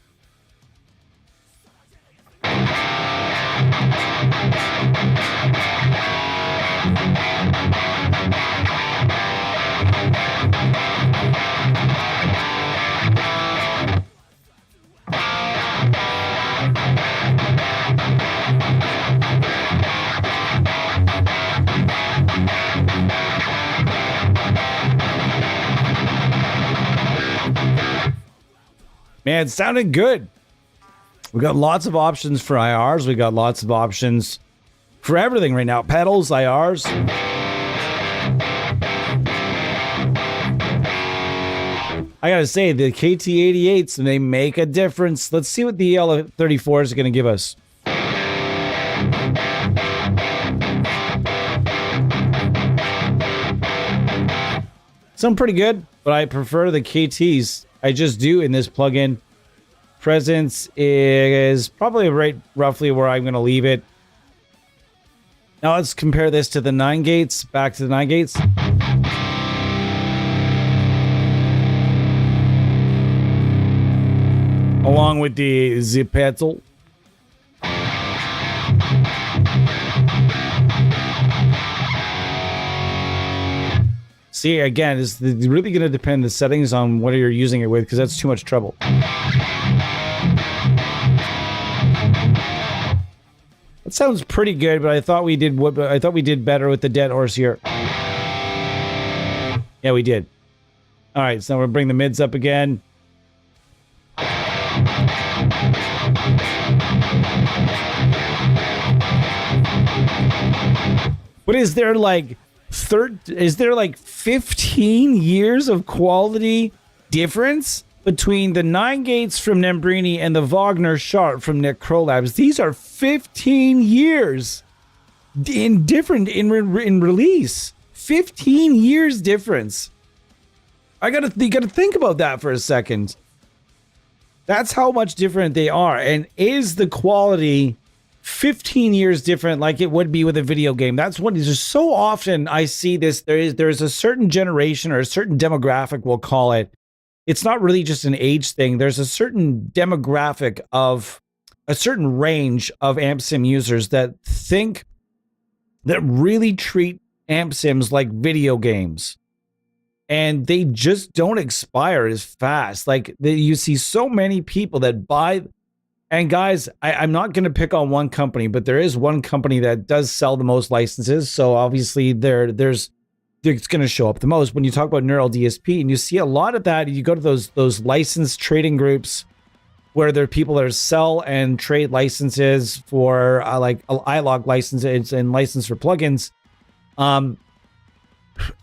Man, it sounded good. We got lots of options for IRs. We got lots of options for everything right now. Pedals, IRs. I gotta say, the KT88s, they make a difference. Let's see what the EL34 is gonna give us. Sound pretty good, but I prefer the KTs. I just do in this plugin. Presence is probably right roughly where I'm going to leave it. Now let's compare this to the 9 gates. Back to the 9 gates. Along with the Zipetal. See, again, it's really going to depend the settings on what you're using it with, because that's too much trouble. That sounds pretty good, but I thought we did better with the Dead Horse here. Yeah, we did. All right, so now we'll bring the mids up again. What is there like? Is there like 15 years of quality difference between the 9 gates from Nembrini and the Wagner Sharp from Nick Crolabs? These are 15 years in release. 15 years difference. You gotta think about that for a second. That's how much different they are. And is the quality 15 years different like it would be with a video game? That's what is so often I see this. There's a certain generation or a certain demographic, we'll call it. It's not really just an age thing. There's a certain demographic of a certain range of amp sim users that really treat amp sims like video games. And they just don't expire as fast. Like you see so many people that buy. And guys, I'm not going to pick on one company, but there is one company that does sell the most licenses. So obviously it's going to show up the most. When you talk about Neural DSP, and you see a lot of that, you go to those licensed trading groups where there are people that sell and trade licenses for like iLog licenses and license for plugins.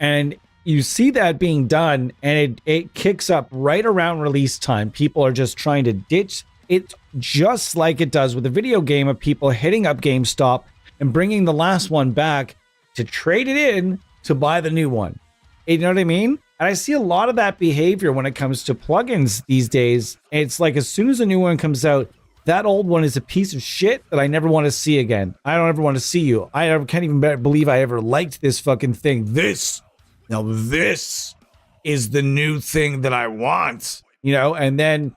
And you see that being done, and it kicks up right around release time. People are just trying to ditch it, just like it does with a video game, of people hitting up GameStop and bringing the last one back to trade it in to buy the new one. You know what I mean? And I see a lot of that behavior when it comes to plugins these days. It's like as soon as a new one comes out, that old one is a piece of shit that I never want to see again. I don't ever want to see you. I can't even believe I ever liked this fucking thing. This is the new thing that I want, you know? And then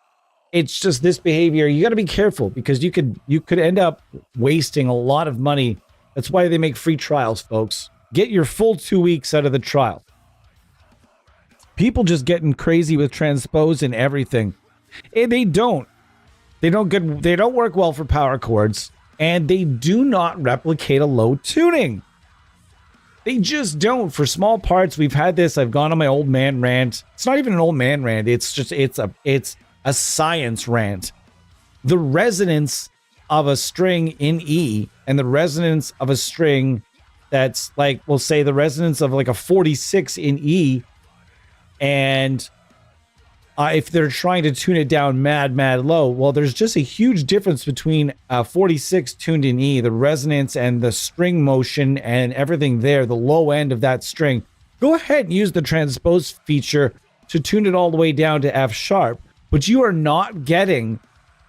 it's just this behavior. You got to be careful, because you could end up wasting a lot of money. That's why they make free trials, folks. Get your full 2 weeks out of the trial. People just getting crazy with transpose and everything. And they don't work well for power chords, and they do not replicate a low tuning. They just don't. For small parts, we've had this. I've gone on my old man rant. It's not even an old man rant. It's a science rant. The resonance of a string in E and the resonance of a string that's like, we'll say the resonance of like a 46 in E, and if they're trying to tune it down mad low, well, there's just a huge difference between 46 tuned in E, the resonance and the string motion and everything there, the low end of that string. Go ahead and use the transpose feature to tune it all the way down to F sharp, but you are not getting,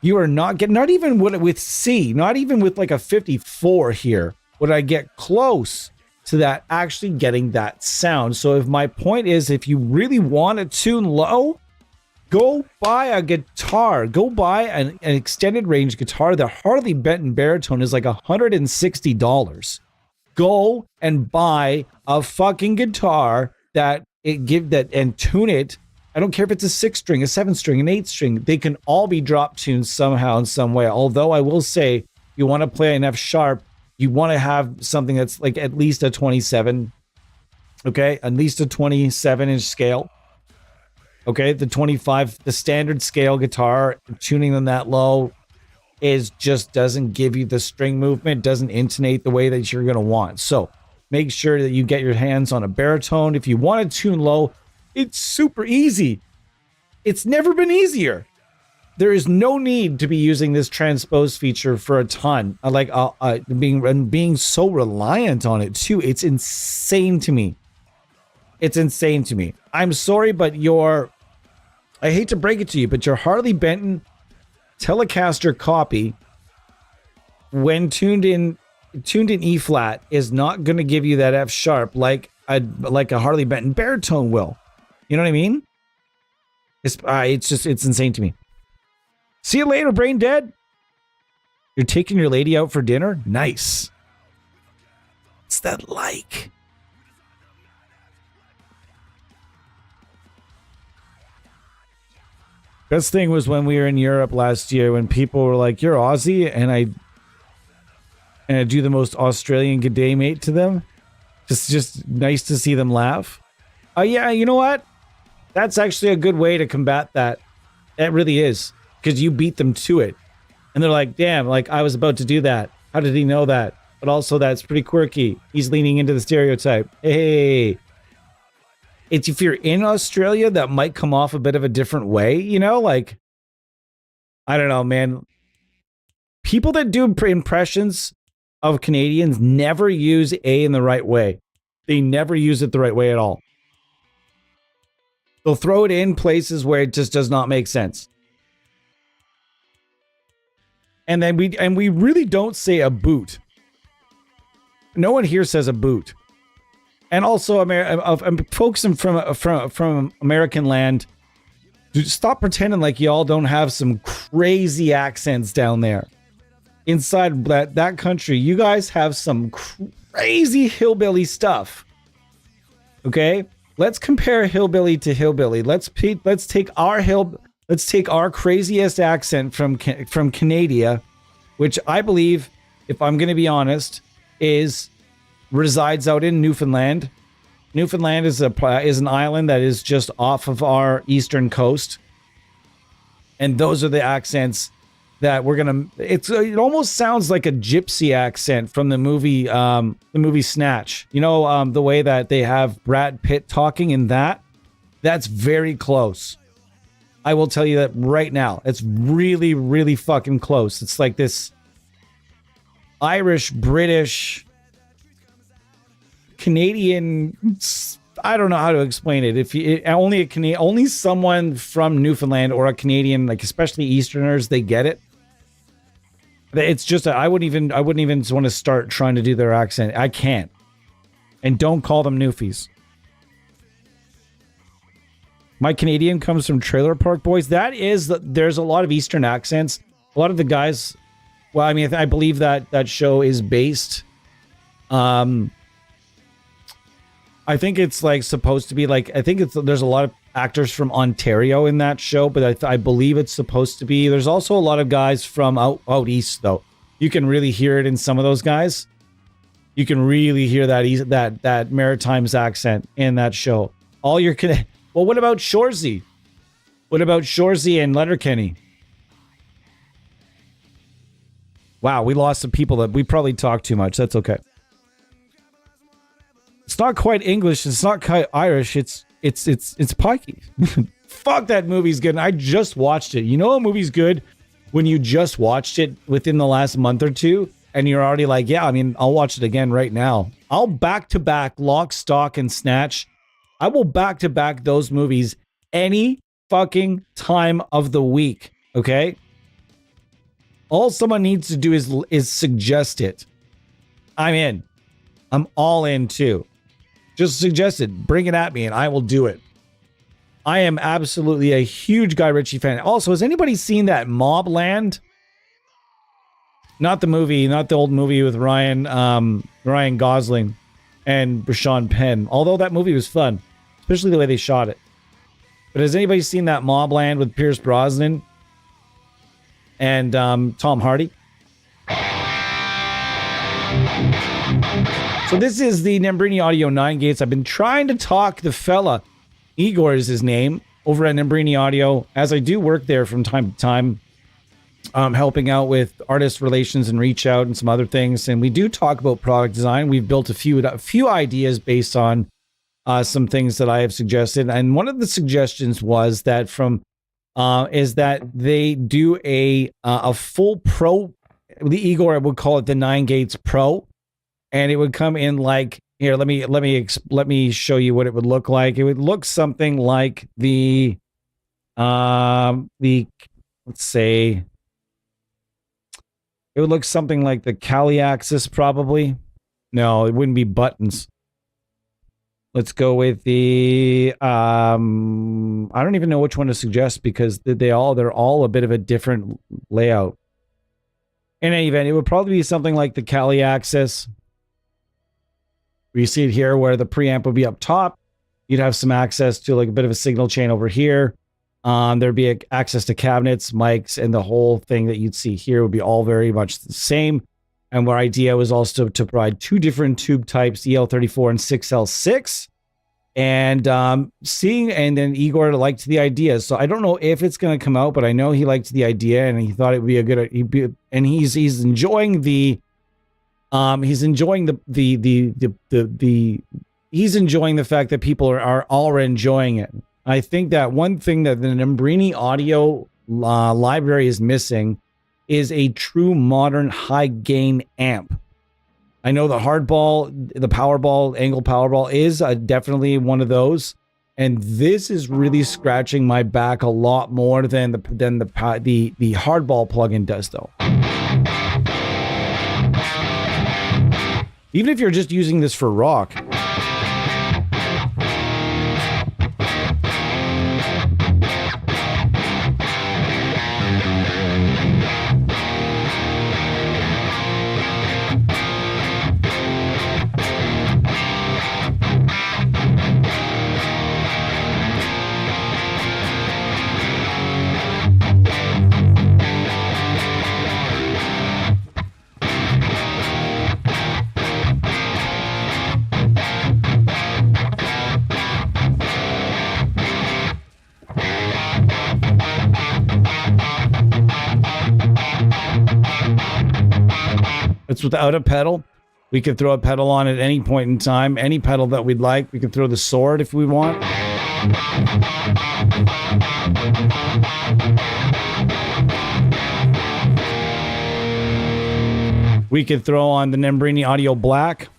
not even with C, not even with like a 54 here, would I get close to that actually getting that sound. So if my point is, if you really want to tune low, go buy a guitar. Go buy an extended range guitar. The Harley Benton baritone is like $160. Go and buy a fucking guitar that and tune it. I don't care if it's a 6-string, a 7-string, an 8-string. They can all be drop tuned somehow in some way. Although I will say, you want to play an F sharp, you want to have something that's like at least a 27. Okay, at least a 27-inch scale. Okay, the 25, the standard scale guitar, tuning them that low just doesn't give you the string movement, doesn't intonate the way that you're going to want. So make sure that you get your hands on a baritone. If you want to tune low, it's super easy. It's never been easier. There is no need to be using this transpose feature for a ton. Being so reliant on it too. It's insane to me. It's insane to me. I'm sorry, but I hate to break it to you, but your Harley Benton Telecaster copy, when tuned in E flat, is not going to give you that F sharp like a Harley Benton baritone will. You know what I mean? It's insane to me. See you later, brain dead. You're taking your lady out for dinner? Nice. What's that like? Best thing was when we were in Europe last year when people were like, "You're Aussie," and I do the most Australian good day, mate, to them. Just nice to see them laugh. Oh yeah, you know what? That's actually a good way to combat that. It really is. Because you beat them to it. And they're like, damn, like I was about to do that. How did he know that? But also that's pretty quirky. He's leaning into the stereotype. Hey. It's if you're in Australia, that might come off a bit of a different way, you know? Like, I don't know, man. People that do impressions of Canadians never use A in the right way. They never use it the right way at all. They'll throw it in places where it just does not make sense. And then we really don't say a boot. No one here says a boot. And also, folks from American land, stop pretending like y'all don't have some crazy accents down there. Inside that country, you guys have some crazy hillbilly stuff. Okay, let's compare hillbilly to hillbilly. Let's take our craziest accent from Canada, which I believe, if I'm going to be honest, resides out in Newfoundland. Newfoundland is an island that is just off of our eastern coast, and those are the accents that we're gonna. It almost sounds like a gypsy accent from the movie Snatch. You know, the way that they have Brad Pitt talking in that. That's very close. I will tell you that right now. It's really, really fucking close. It's like this Irish, British, Canadian. I don't know how to explain it. Only someone from Newfoundland or a Canadian, like especially Easterners, they get it. It's just I wouldn't even want to start trying to do their accent. I can't. And don't call them Newfies. My Canadian comes from Trailer Park Boys. There's a lot of Eastern accents. A lot of the guys. Well, I mean, I believe that show is based. I think it's like supposed to be like. There's a lot of actors from Ontario in that show, but I believe it's supposed to be. There's also a lot of guys from out east, though. You can really hear it in some of those guys. You can really hear that Maritimes accent in that show. Well, what about Shoresy? What about Shoresy and Letterkenny? Wow, we lost some people that we probably talked too much. That's okay. It's not quite English. It's not quite Irish. It's pikey. Fuck, that movie's good. And I just watched it. You know a movie's good when you just watched it within the last month or two, and you're already like, yeah, I mean, I'll watch it again right now. I'll back to back Lock, Stock, and Snatch. I will back to back those movies any fucking time of the week. Okay. All someone needs to do is suggest it. I'm in. I'm all in too. Just suggested, bring it at me and I will do it. I am absolutely a huge Guy Ritchie fan. Also, has anybody seen that Mobland? Not the movie, not the old movie with Ryan Gosling and Sean Penn. Although that movie was fun, especially the way they shot it. But has anybody seen that Mobland with Pierce Brosnan and Tom Hardy? So this is the Nembrini Audio 9 Gates. I've been trying to talk the fella, Igor is his name, over at Nembrini Audio, as I do work there from time to time, helping out with artist relations and reach out and some other things. And we do talk about product design. We've built a few ideas based on some things that I have suggested. And one of the suggestions was that is that they do a full pro, the Igor would call it the 9 Gates Pro. And it would come in like, here, let me show you what it would look like. It would look something like let's say, it would look something like the Kali axis, probably. No, it wouldn't be buttons. Let's go with the, I don't even know which one to suggest because they're all a bit of a different layout. In any event, it would probably be something like the Kali axis. You see it here where the preamp would be up top. You'd have some access to like a bit of a signal chain over here. There'd be access to cabinets, mics, and the whole thing that you'd see here would be all very much the same. And our idea was also to provide 2 different tube types, EL34 and 6L6. And then Igor liked the idea. So I don't know if it's going to come out, but I know he liked the idea and he thought it would be a good. He's enjoying the. He's enjoying he's enjoying the fact that people are all enjoying it. I think that one thing that the Nembrini Audio library is missing is a true modern high gain amp. I know the hardball, the Powerball, angle Powerball is definitely one of those, and this is really scratching my back a lot more than the hardball plugin does, though. Even if you're just using this for rock. 'Cause without a pedal, we could throw a pedal on at any point in time, any pedal that we'd like. We could throw the sword if we want. We could throw on the Nembrini Audio Black.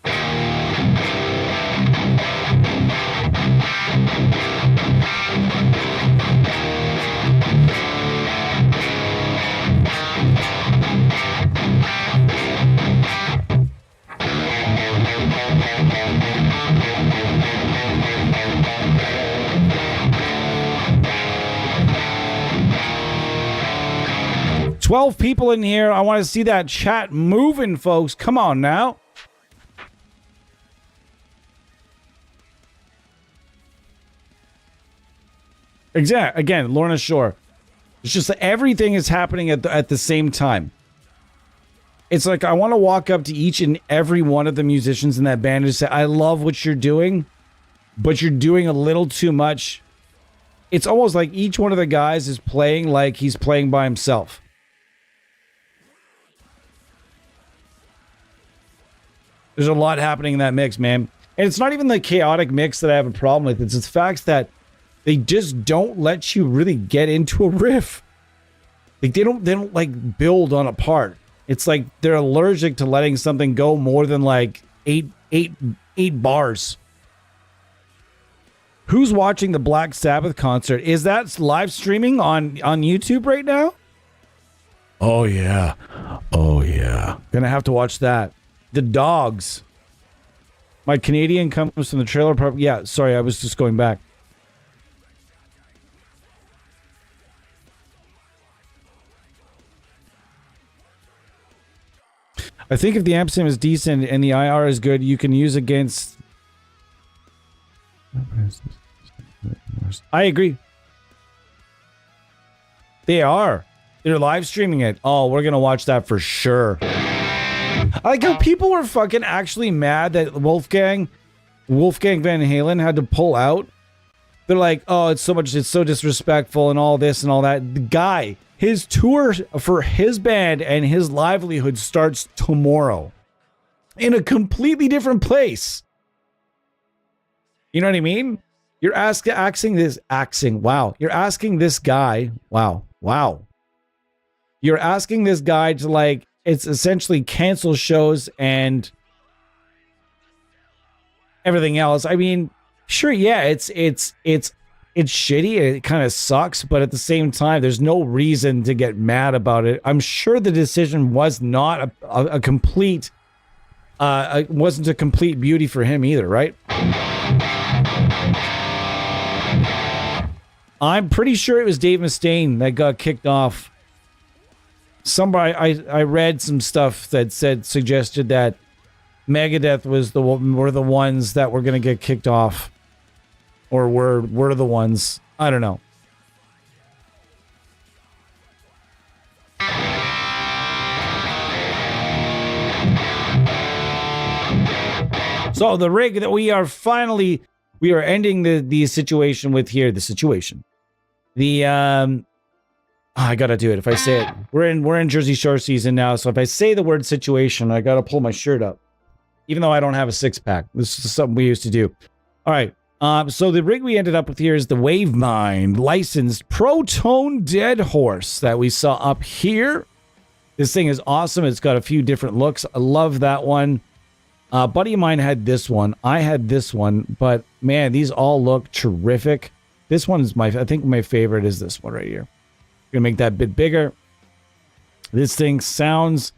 $12 people in here. I want to see that chat moving, folks. Come on now. Exactly. Again, Lorna Shore. It's just that everything is happening at the same time. It's like I want to walk up to each and every one of the musicians in that band and say, I love what you're doing, but you're doing a little too much. It's almost like each one of the guys is playing like he's playing by himself. There's a lot happening in that mix, man. And it's not even the chaotic mix that I have a problem with. It's the fact that they just don't let you really get into a riff. Like they don't like build on a part. It's like they're allergic to letting something go more than like eight bars. Who's watching the Black Sabbath concert? Is that live streaming on YouTube right now? Oh yeah. Oh yeah. Gonna have to watch that. The Dogs. My Canadian comes from the trailer park. Yeah, sorry, I was just going back. I think if the amp sim is decent and the IR is good, you can use against... I agree. They are. They're live streaming it. Oh, we're going to watch that for sure. I like how people were fucking actually mad that Wolfgang Van Halen had to pull out. They're like, oh, it's so disrespectful and all this and all that. The guy... His tour for his band and his livelihood starts tomorrow in a completely different place. You know what I mean? You're asking this guy. Wow. You're asking this guy to, like, it's essentially cancel shows and everything else. I mean, sure, yeah, it's shitty. It kind of sucks, but at the same time, there's no reason to get mad about it. I'm sure the decision was not a complete, wasn't a complete beauty for him either, right? I'm pretty sure it was Dave Mustaine that got kicked off. Somebody, I read some stuff that suggested that Megadeth were the ones that were going to get kicked off. Or were the ones. I don't know. So the rig that we are ending the situation with here. The situation. I gotta do it. If I say it, we're in Jersey Shore season now. So if I say the word situation, I gotta pull my shirt up. Even though I don't have a 6-pack. This is something we used to do. All right. So the rig we ended up with here is the Wavemind licensed Proton Dead Horse that we saw up here. This thing is awesome. It's got a few different looks. I love that one. A buddy of mine had this one. I had this one, but man, these all look terrific. This one is I think my favorite is this one right here. Gonna make that a bit bigger. This thing sounds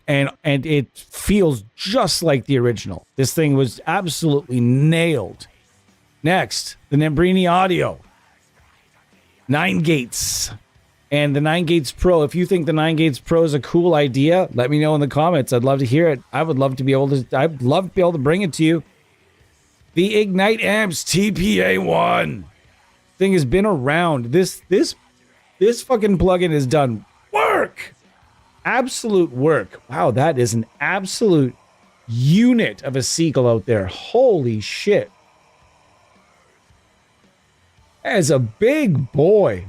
and it feels just like the original. This thing was absolutely nailed. Next, the Nembrini Audio. 9 Gates. And the 9 Gates Pro. If you think the 9 Gates Pro is a cool idea, let me know in the comments. I'd love to hear it. I'd love to be able to bring it to you. The Ignite Amps TPA1. Thing has been around. This fucking plugin has done work. Absolute work. Wow, that is an absolute unit of a seagull out there. Holy shit. As a big boy.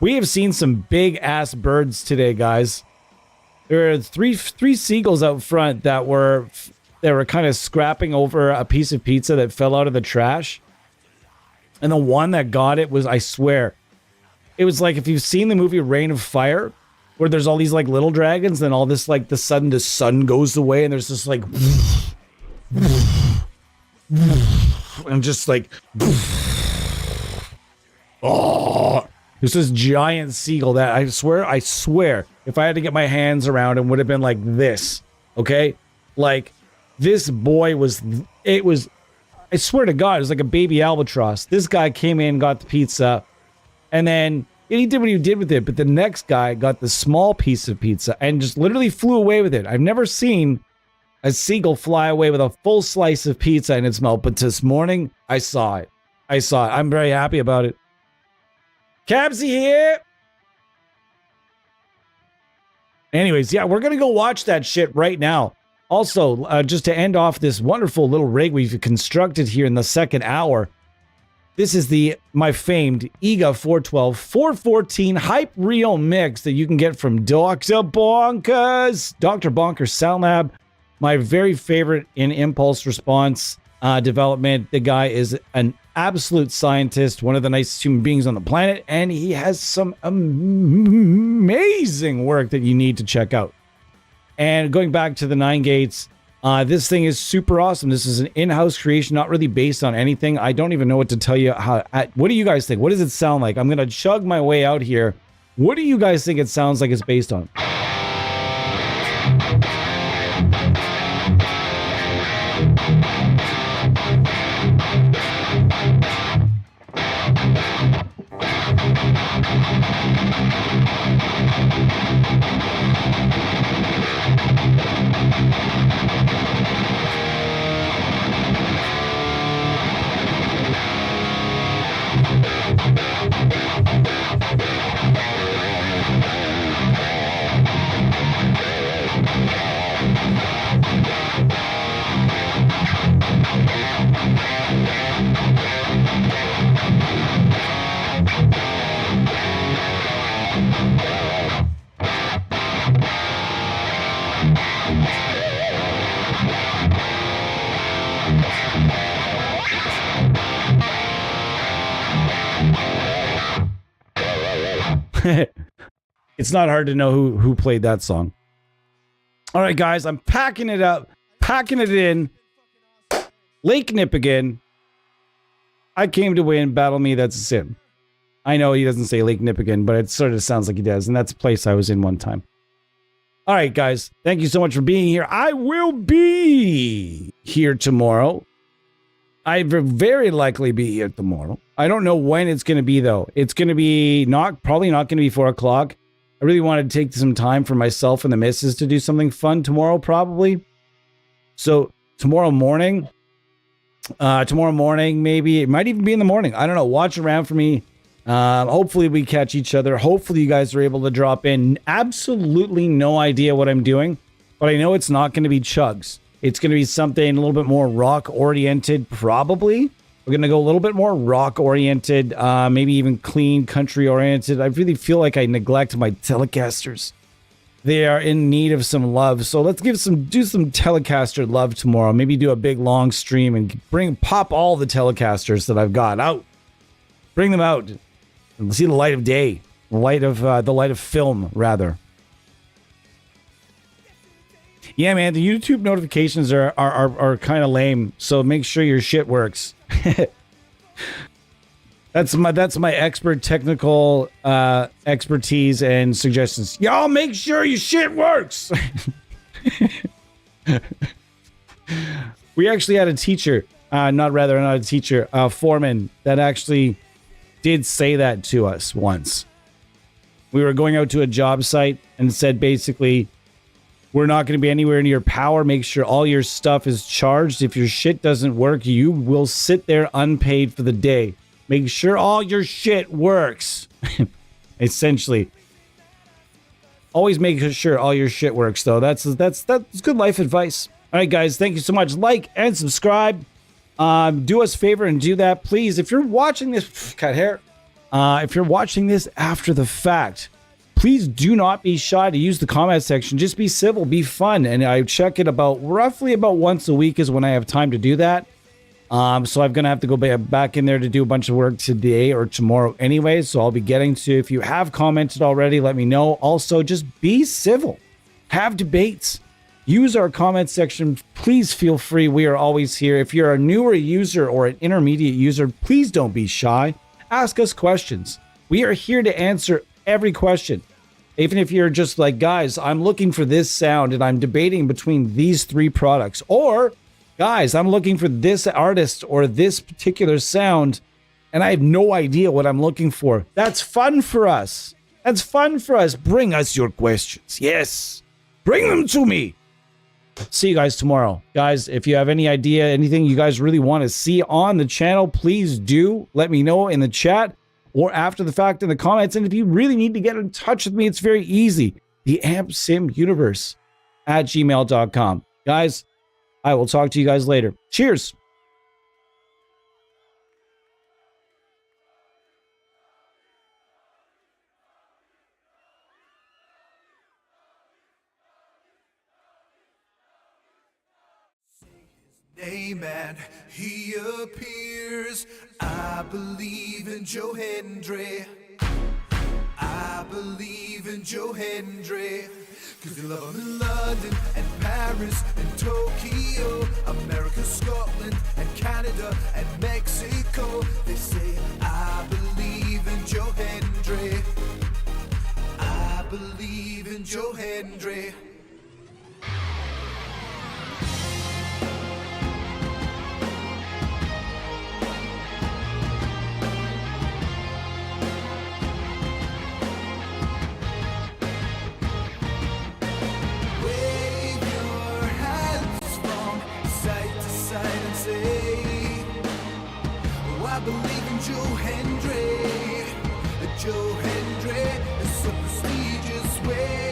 We have seen some big ass birds today, guys. There are three seagulls out front that were kind of scrapping over a piece of pizza that fell out of the trash. And the one that got it was, I swear, it was like if you've seen the movie Reign of Fire, where there's all these like little dragons, then all this like the sun goes away and there's this like and just like oh, there's this giant seagull that I swear, if I had to get my hands around it, would have been like this, okay? Like, this boy I swear to God, it was like a baby albatross. This guy came in, got the pizza, and then he did what he did with it, but the next guy got the small piece of pizza and just literally flew away with it. I've never seen a seagull fly away with a full slice of pizza in its mouth, but this morning, I saw it. I'm very happy about it. Cabsy here. Anyways, yeah, we're going to go watch that shit right now. Also, just to end off this wonderful little rig we've constructed here in the second hour, this is my famed EGA 412 414 Hype Real Mix that you can get from Dr. Bonkers. Dr. Bonkers Sound Lab, my very favorite in impulse response development. The guy is an absolute scientist, one of the nicest human beings on the planet, and he has some amazing work that you need to check out. And going back to the 9 Gates, this thing is super awesome. This is an in-house creation, not really based on anything. I don't even know what to tell you. What do you guys think? What does it sound like? I'm going to chug my way out here. What do you guys think it sounds like it's based on? It's not hard to know who played that song. All right, guys, I'm packing it up, packing it in. Lake Nipigon. I came to win. Battle me. That's a sin. I know he doesn't say Lake Nipigon, but it sort of sounds like he does, and that's a place I was in one time. All right, guys, thank you so much for being here. I will be here tomorrow. I will very likely be here tomorrow. I don't know when it's going to be, though. It's going to be probably not going to be 4 o'clock. I really wanted to take some time for myself and the missus to do something fun tomorrow, probably. So tomorrow morning, maybe. It might even be in the morning. I don't know. Watch around for me. Hopefully we catch each other. Hopefully you guys are able to drop in. Absolutely no idea what I'm doing, but I know it's not going to be chugs. It's going to be something a little bit more rock oriented, probably. We're going to go a little bit more rock oriented, maybe even clean country oriented. I really feel like I neglect my Telecasters. They are in need of some love. So let's do some Telecaster love tomorrow. Maybe do a big long stream and pop all the Telecasters that I've got out. Bring them out and see the light of day, the light of film, rather. Yeah, man, the YouTube notifications are kind of lame. So make sure your shit works. That's my expert technical expertise and suggestions. Y'all make sure your shit works. We actually had a teacher, foreman that actually did say that to us once. We were going out to a job site and said basically, we're not going to be anywhere near power. Make sure all your stuff is charged. If your shit doesn't work, you will sit there unpaid for the day. Make sure all your shit works. Essentially. Always make sure all your shit works, though. That's good life advice. All right, guys. Thank you so much. Like and subscribe. Do us a favor and do that, please. If you're watching this, cut hair. If you're watching this after the fact, please do not be shy to use the comment section. Just be civil, be fun. And I check it roughly about once a week is when I have time to do that. So I'm going to have to go back in there to do a bunch of work today or tomorrow anyway. So I'll be getting to, if you have commented already, let me know. Also, just be civil. Have debates. Use our comment section. Please feel free. We are always here. If you're a newer user or an intermediate user, please don't be shy. Ask us questions. We are here to answer every question. Even if you're just like, guys, I'm looking for this sound and I'm debating between these 3 products. Or, guys, I'm looking for this artist or this particular sound and I have no idea what I'm looking for. That's fun for us. That's fun for us. Bring us your questions. Yes. Bring them to me. See you guys tomorrow. Guys, if you have any idea, anything you guys really want to see on the channel, please do let me know in the chat or after the fact in the comments. And if you really need to get in touch with me, it's very easy. The ampsimuniverse@gmail.com. Guys, I will talk to you guys later. Cheers. Name and he appears. I believe in Joe Hendry. I believe in Joe Hendry. Cause they love him in London and Paris and Tokyo, America, Scotland and Canada and Mexico. They say I believe in Joe Hendry. I believe in Joe Hendry. I believe in Joe Hendry. Joe Hendry is a prestigious way.